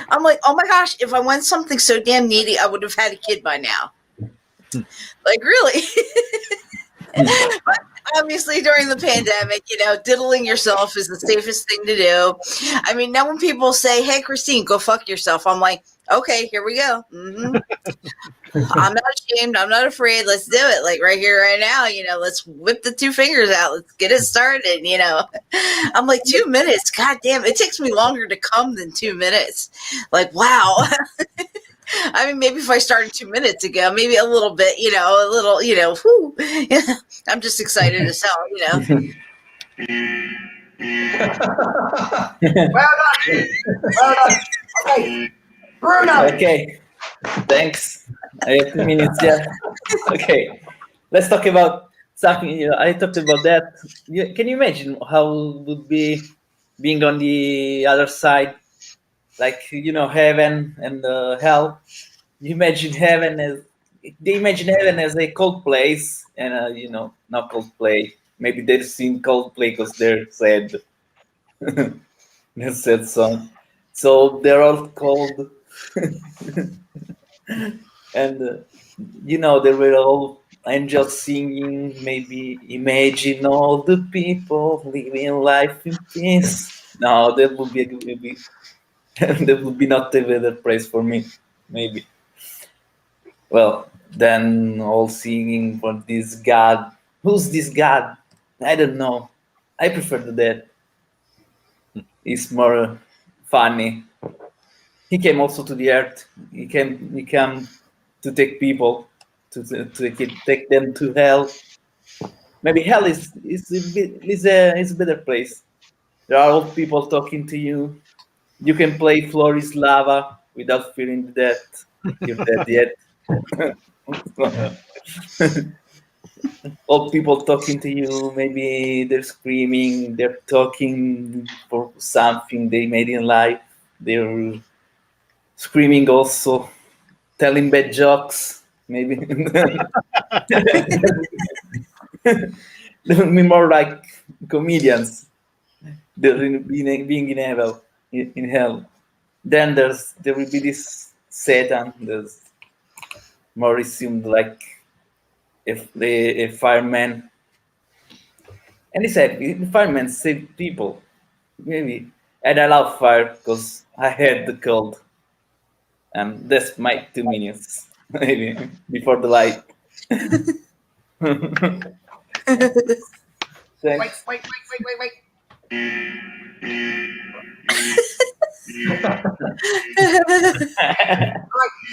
I'm like, oh my gosh, if I want something so damn needy, I would have had a kid by now. Like, really? But obviously during the pandemic, diddling yourself is the safest thing to do. I mean, now when people say, hey, Kristine, go fuck yourself, I'm like, okay, here we go. Mm-hmm. I'm not ashamed. I'm not afraid. Let's do it. Like right here, right now, let's whip the 2 fingers out. Let's get it started. I'm like 2 minutes. God damn, it takes me longer to come than 2 minutes. Like, wow. I mean, maybe if I started 2 minutes ago, maybe a little bit, a little, whew. I'm just excited as hell, Well done. Well done. Okay. Bruno. Okay. Thanks. I have 2 minutes. Yeah. Okay. Let's talk about something. I talked about that. Can you imagine how it would be being on the other side, like heaven and hell? You imagine heaven as a cold place, and not Coldplay. Maybe they've seen Coldplay because they're sad. That's sad song. So they're all cold. And they were all angels singing, maybe imagine all the people living life in peace. No, that would be that would be not a better praise for me, maybe. Well, then all singing for this God. Who's this God? I don't know. I prefer the dead. It's more funny. He came also to the earth. He came to take people, take them to hell. Maybe hell is a better place. There are old people talking to you. You can play Floor is Lava without feeling that you're dead yet. Old people talking to you. Maybe they're screaming. They're talking for something they made in life. They're screaming also, telling bad jokes. Maybe they'll be more like comedians. They're being in hell. In hell. Then there will be this Satan. There's more assumed like a fireman. And he said, the fireman saved people. Maybe. And I love fire because I had the cold. And that's my 2 minutes. Maybe before the light. Thanks. Wait.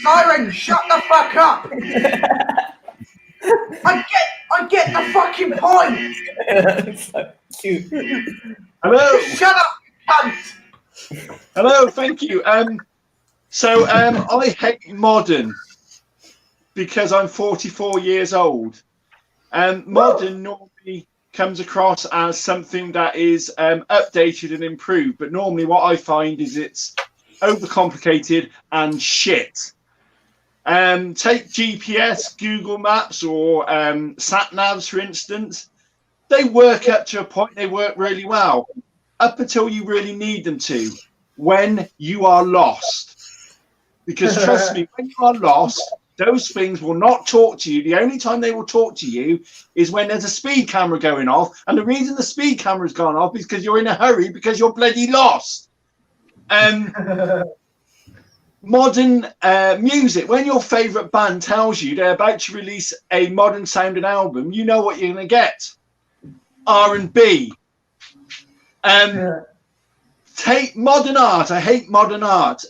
Siren, shut the fuck up! I get the fucking point! Hello. Shut up, you cunt! Hello, thank you. I hate modern because I'm 44 years old. Modern normally comes across as something that is updated and improved, but normally what I find is it's overcomplicated and shit. Take GPS, Google Maps, or sat navs, for instance. They work up to a point, they work really well, up until you really need them to, when you are lost. Because trust me, when you are lost, those things will not talk to you. The only time they will talk to you is when there's a speed camera going off. And the reason the speed camera's gone off is because you're in a hurry because you're bloody lost. Modern music, when your favourite band tells you they're about to release a modern sounding album, you know what you're going to get. R&B. Take modern art. I hate modern art.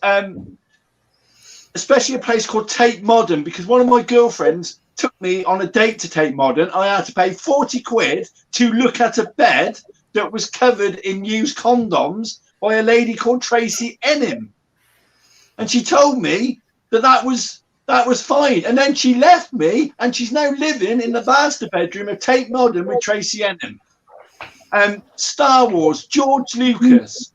Especially a place called Tate Modern, because one of my girlfriends took me on a date to Tate Modern. I had to pay 40 quid to look at a bed that was covered in used condoms by a lady called Tracy Ennim. And she told me that was fine. And then she left me, and she's now living in the master bedroom of Tate Modern with Tracy Ennim. Star Wars, George Lucas.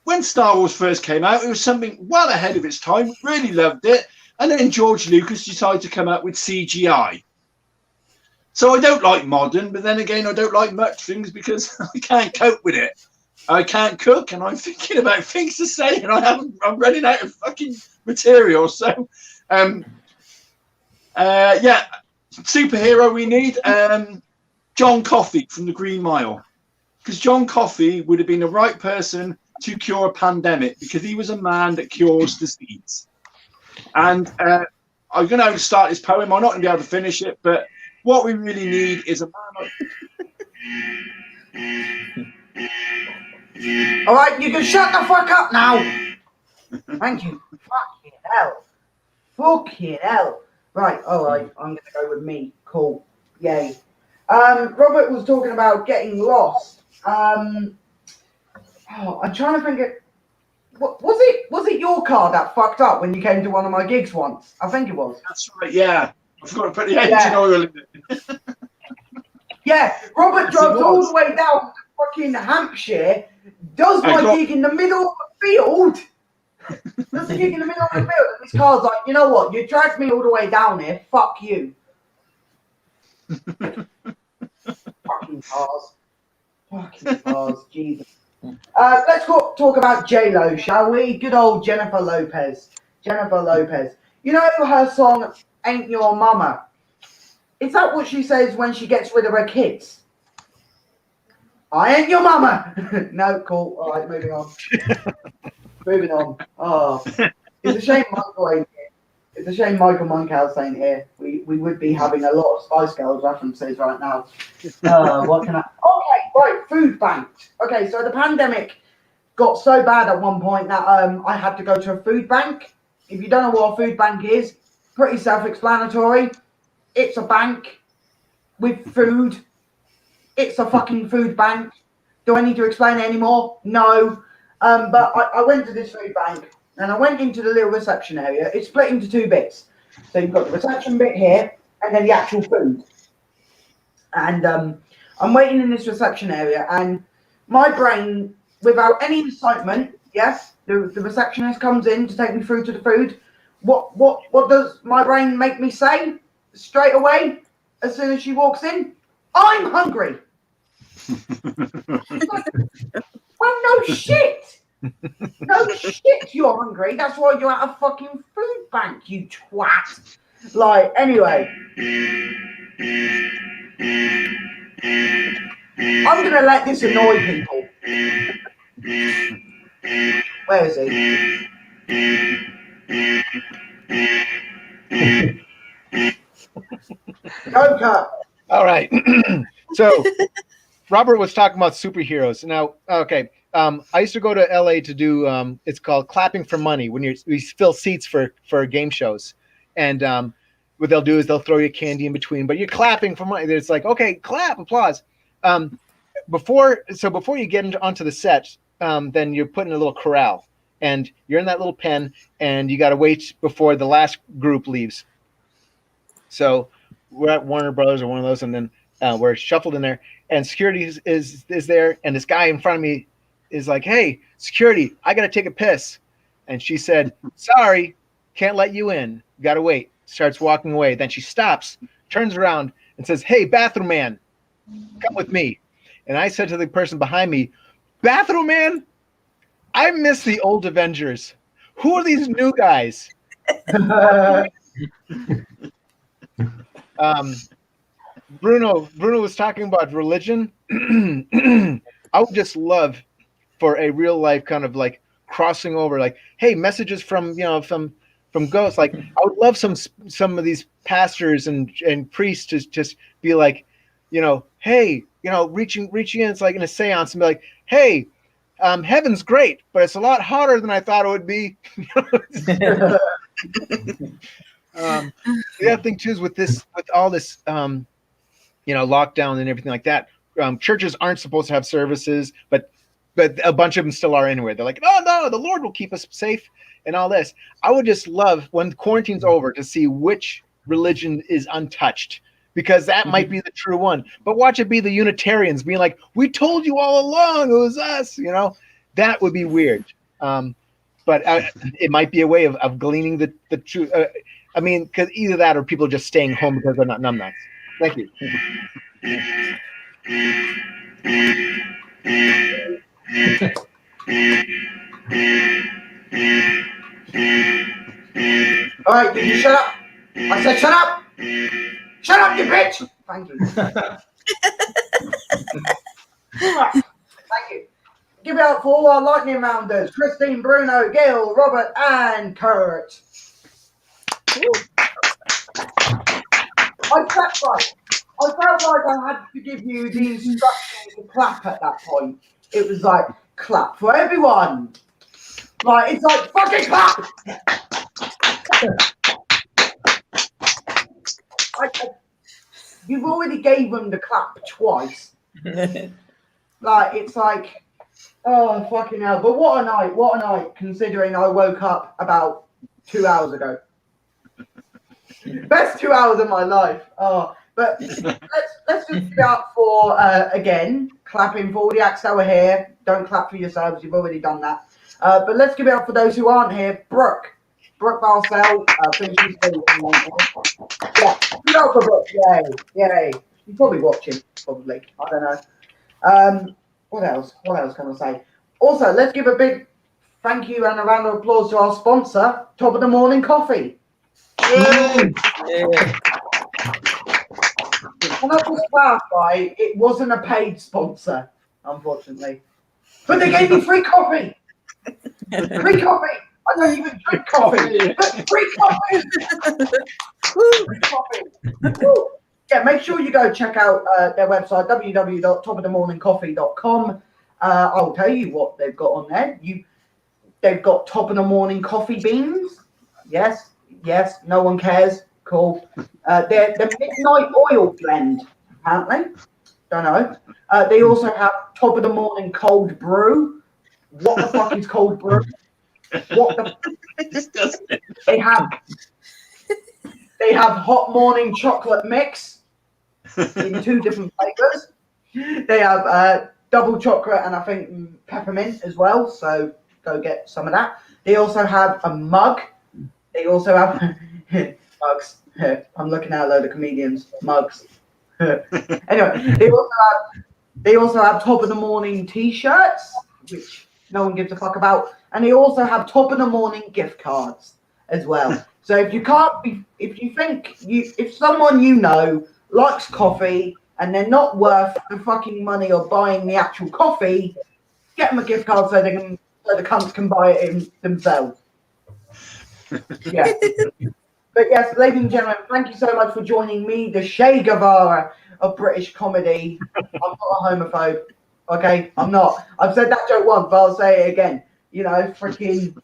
When Star Wars first came out, it was something well ahead of its time. Really loved it. And then George Lucas decided to come out with CGI. So I don't like modern, but then again, I don't like much things because I can't cope with it. I can't cook, and I'm thinking about things to say, and I'm running out of fucking material. So, superhero we need John Coffey from the Green Mile, because John Coffey would have been the right person to cure a pandemic, because he was a man that cures disease. And I'm going to start this poem. I'm not going to be able to finish it, but what we really need is a man. All right, you can shut the fuck up now. Thank you. Fucking hell. Right, all right, I'm going to go with me. Cool. Yay. Robert was talking about getting lost. I'm trying to think of... Was it your car that fucked up when you came to one of my gigs once? I think it was. That's right, yeah. I forgot to put the engine oil in it. Yeah, Robert drives all the way down to fucking Hampshire, does my gig in the middle of the field. Does the gig in the middle of the field, and his car's like, you know what, you dragged me all the way down here, fuck you. Fucking cars, Jesus. Let's talk about J-Lo, shall we? Good old Jennifer Lopez. Jennifer Lopez. You know her song, Ain't Your Mama? Is that what she says when she gets rid of her kids? I ain't your mama. No, cool. All right, moving on. Moving on. Oh, it's a shame Michael ain't here. It's a shame Michael Monkhouse ain't here. We would be having a lot of Spice Girls references right now. What can I? Okay, right. Food banks. Okay, so the pandemic got so bad at one point that I had to go to a food bank. If you don't know what a food bank is, pretty self-explanatory. It's a bank with food. It's a fucking food bank. Do I need to explain it anymore? No. But I went to this food bank and I went into the little reception area. It's split into two bits. So you've got the reception bit here and then the actual food. And I'm waiting in this reception area and my brain, without any incitement, yes, the receptionist comes in to take me through to the food. What does my brain make me say straight away as soon as she walks in? I'm hungry. Well, no shit. No shit, you're hungry. That's why you're at a fucking food bank, you twat. Like, anyway. I'm going to let this annoy people. Where is he? Go, Curt. All right. So Robert was talking about superheroes. Now, okay. I used to go to LA to do it's called clapping for money when we fill seats for game shows. And what they'll do is they'll throw you candy in between, but you're clapping for money. It's like, okay, clap, applause. Before you get onto the set, then you're put in a little corral and you're in that little pen and you got to wait before the last group leaves. So we're at Warner Brothers or one of those, and then we're shuffled in there, and security is there, and this guy in front of me is like, "Hey, security, I gotta take a piss," and she said, "Sorry, can't let you in. Gotta wait." Starts walking away. Then she stops, turns around, and says, "Hey, bathroom man, come with me." And I said to the person behind me, "Bathroom man, I miss the old Avengers. Who are these new guys?" Bruno was talking about religion. I would just love for a real life kind of like crossing over, like, hey, messages from ghosts. Like, I would love some of these pastors and priests to just be like, hey, reaching in. It's like in a seance and be like, hey, heaven's great, but it's a lot hotter than I thought it would be. The other thing too is with all this lockdown and everything like that, churches aren't supposed to have services, but a bunch of them still are anyway. They're like, oh no, the Lord will keep us safe and all this. I would just love when quarantine's over to see which religion is untouched, because that might be the true one. But watch it be the Unitarians being like, we told you all along, it was us. That would be weird. But it might be a way of gleaning the truth. I mean, because either that or people just staying home because they're not numbnuts. Thank you. All right, did you shut up? I said shut up! Shut up, you bitch! Thank you. Thank you. Give it up for all our lightning rounders: Kristine, Bruno, Gail, Robert, and Curt. I felt like I had to give you the instruction to clap at that point. It was like, clap for everyone. Like, it's like, fucking clap! You've already gave them the clap twice. Like, it's like, oh, fucking hell. But what a night, considering I woke up about 2 hours ago. Best 2 hours of my life. Oh, but let's just give it up for, again, clapping for all the acts that were here. Don't clap for yourselves, you've already done that. But let's give it up for those who aren't here. Brooke Barsell, I think she's still yeah, give it up for Brooke. Yay. You're probably watching, probably. I don't know. What else can I say? Also, let's give a big thank you and a round of applause to our sponsor, Top of the Morning Coffee. Yeah. Can I just clarify, it wasn't a paid sponsor, unfortunately. But they gave me free coffee. Free coffee. I don't even drink coffee, but free coffee. Free coffee. Woo. Yeah, make sure you go check out their website, www.topofthemorningcoffee.com. I'll tell you what they've got on there. They've got top of the morning coffee beans. Yes, no one cares. Cool. They're the midnight oil blend, apparently. Don't know. They also have top of the morning cold brew. What the fuck is cold brew? What the? Disgusting. They have hot morning chocolate mix in 2 different flavors. They have double chocolate and I think peppermint as well. So go get some of that. They also have a mug. They also have mugs. I'm looking at a load of comedians mugs. Anyway, they also have top of the morning t-shirts, which no one gives a fuck about, and they also have top of the morning gift cards as well. So if someone you know likes coffee and they're not worth the fucking money of buying the actual coffee, get them a gift card so the cunts can buy it themselves. Yeah. But yes, ladies and gentlemen, thank you so much for joining me, the Che Guevara of British comedy. I'm not a homophobe, okay? I'm not. I've said that joke once, but I'll say it again. You know, fucking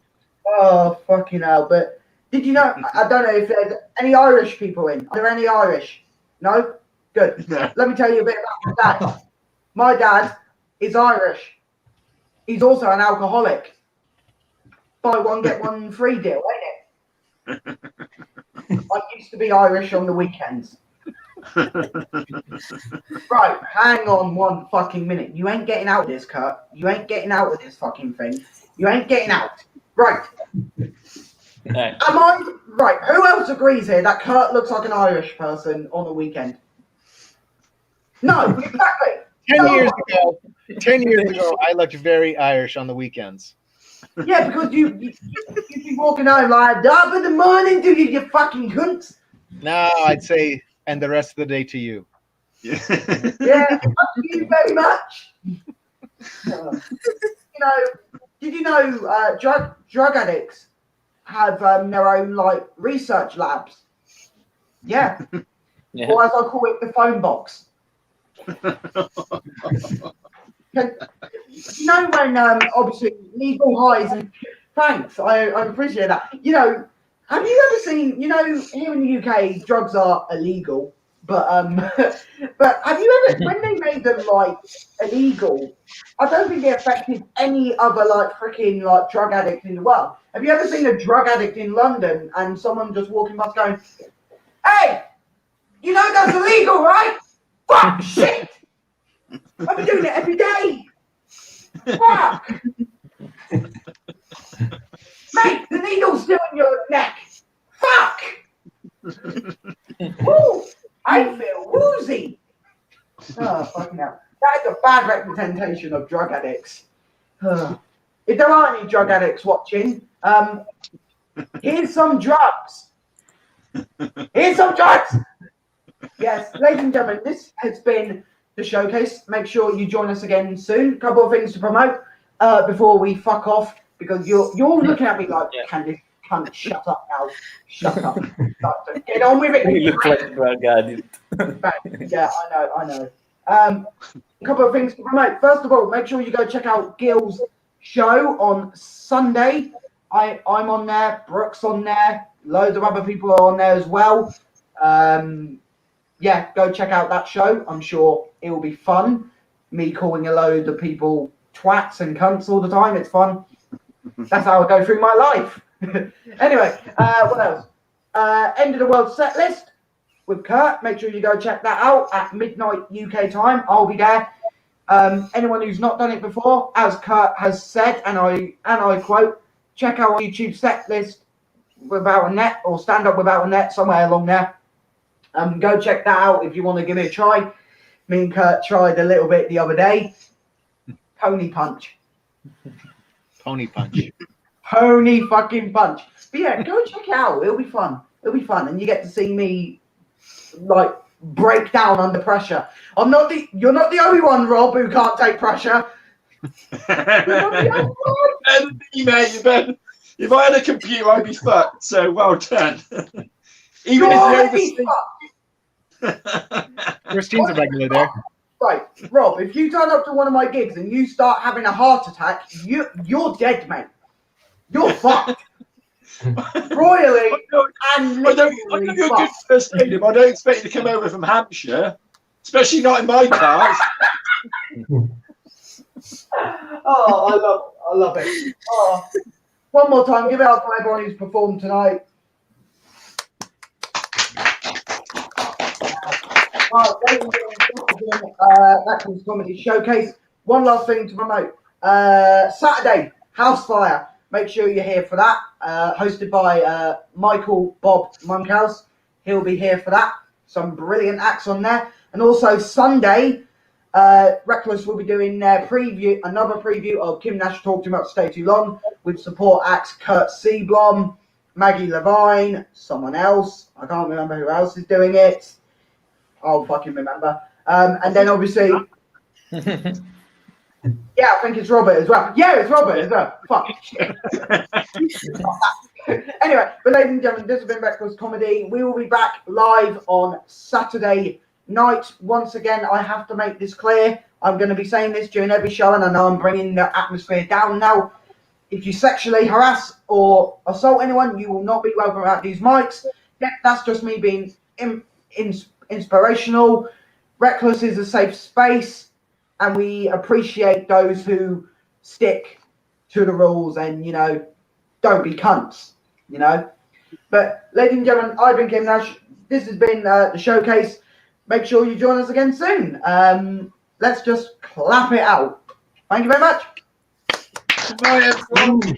hell. But did you know, I don't know if there's any Irish people in. Are there any Irish? No? Good. No. Let me tell you a bit about my dad. My dad is Irish. He's also an alcoholic. Buy one, get one free deal, ain't it? I used to be Irish on the weekends. Right, hang on one fucking minute. You ain't getting out of this, Curt. You ain't getting out of this fucking thing. You ain't getting out. Right. Right. Am I right? Who else agrees here that Curt looks like an Irish person on the weekend? No, exactly. 10 years ago, I looked very Irish on the weekends. Yeah, because you'd be walking home like, top of the morning to you, you fucking cunts. No, I'd say, and the rest of the day to you. Yeah, thank you very much. Did you know drug addicts have their own like research labs? Yeah. Yeah. Or as I call it, the phone box. You know when obviously legal highs and thanks, I appreciate that. You know, have you ever seen? You know, here in the UK, drugs are illegal, but but have you ever when they made them like illegal? I don't think it affected any other like freaking like drug addict in the world. Have you ever seen a drug addict in London and someone just walking past going, "Hey, you know that's illegal, right? Fuck shit! I've been doing it every day. Fuck! Mate, the needle's still in your neck. Fuck! Woo! I feel woozy. Oh, fucking hell. That is a bad representation of drug addicts. If there are any drug addicts watching, here's some drugs. Here's some drugs. Yes, ladies and gentlemen, this has been the showcase. Make sure you join us again soon. A couple of things to promote before we fuck off, because you're looking at me like, Candice, cunt, shut up now. Shut up. Get on with it. You look like a drug addict. Yeah, I know. A couple of things to promote. First of all, make sure you go check out Gil's show on Sunday. I'm on there. Brooke's on there. Loads of other people are on there as well. Yeah, go check out that show. I'm sure it will be fun. Me calling a load of people twats and cunts all the time. It's fun. That's how I go through my life. Anyway, what else? End of the world set list with Curt. Make sure you go check that out at midnight UK time. I'll be there. Anyone who's not done it before, as Curt has said, and I quote, check out our YouTube set list without a net or stand up without a net somewhere along there. Go check that out if you want to give it a try. Me and Curt tried a little bit the other day. Pony punch. Pony punch. Pony fucking punch. But yeah, go check it out. It'll be fun. It'll be fun, and you get to see me like break down under pressure. You're not the only one, Rob, who can't take pressure. Ben, if I had a computer, I'd be fucked. So well done. Even You're if you Kristine's a regular there. Right, Rob, if you turn up to one of my gigs and you start having a heart attack, you're dead, mate. You're fucked. Royally and I know literally you're a good fucked. first aid, but I don't expect you to come over from Hampshire, especially not in my cars. Oh, I love it. Oh, one more time, give it up for everyone who's performed tonight. That Comedy Showcase. One last thing to promote. Saturday, Housefire. Make sure you're here for that. Hosted by Michael Bob Monkhouse. He'll be here for that. Some brilliant acts on there. And also Sunday, Reckless will be doing another preview of Kim Nash Talked About Stay Too Long with support acts Curt, Seablom, Maggie Levine, someone else. I can't remember who else is doing it. I'll fucking remember. And then obviously, yeah, I think it's Robert as well. Yeah, it's Robert as well. Fuck. Anyway, but ladies and gentlemen, this has been Reckless Comedy. We will be back live on Saturday night. Once again, I have to make this clear. I'm going to be saying this during every show, and I know I'm bringing the atmosphere down now. If you sexually harass or assault anyone, you will not be welcome at these mics. Yeah, that's just me being inspirational. Reckless is a safe space, and we appreciate those who stick to the rules and, don't be cunts, But, ladies and gentlemen, I've been Kim Nash. This has been the showcase. Make sure you join us again soon. Let's just clap it out. Thank you very much. Goodbye, everyone.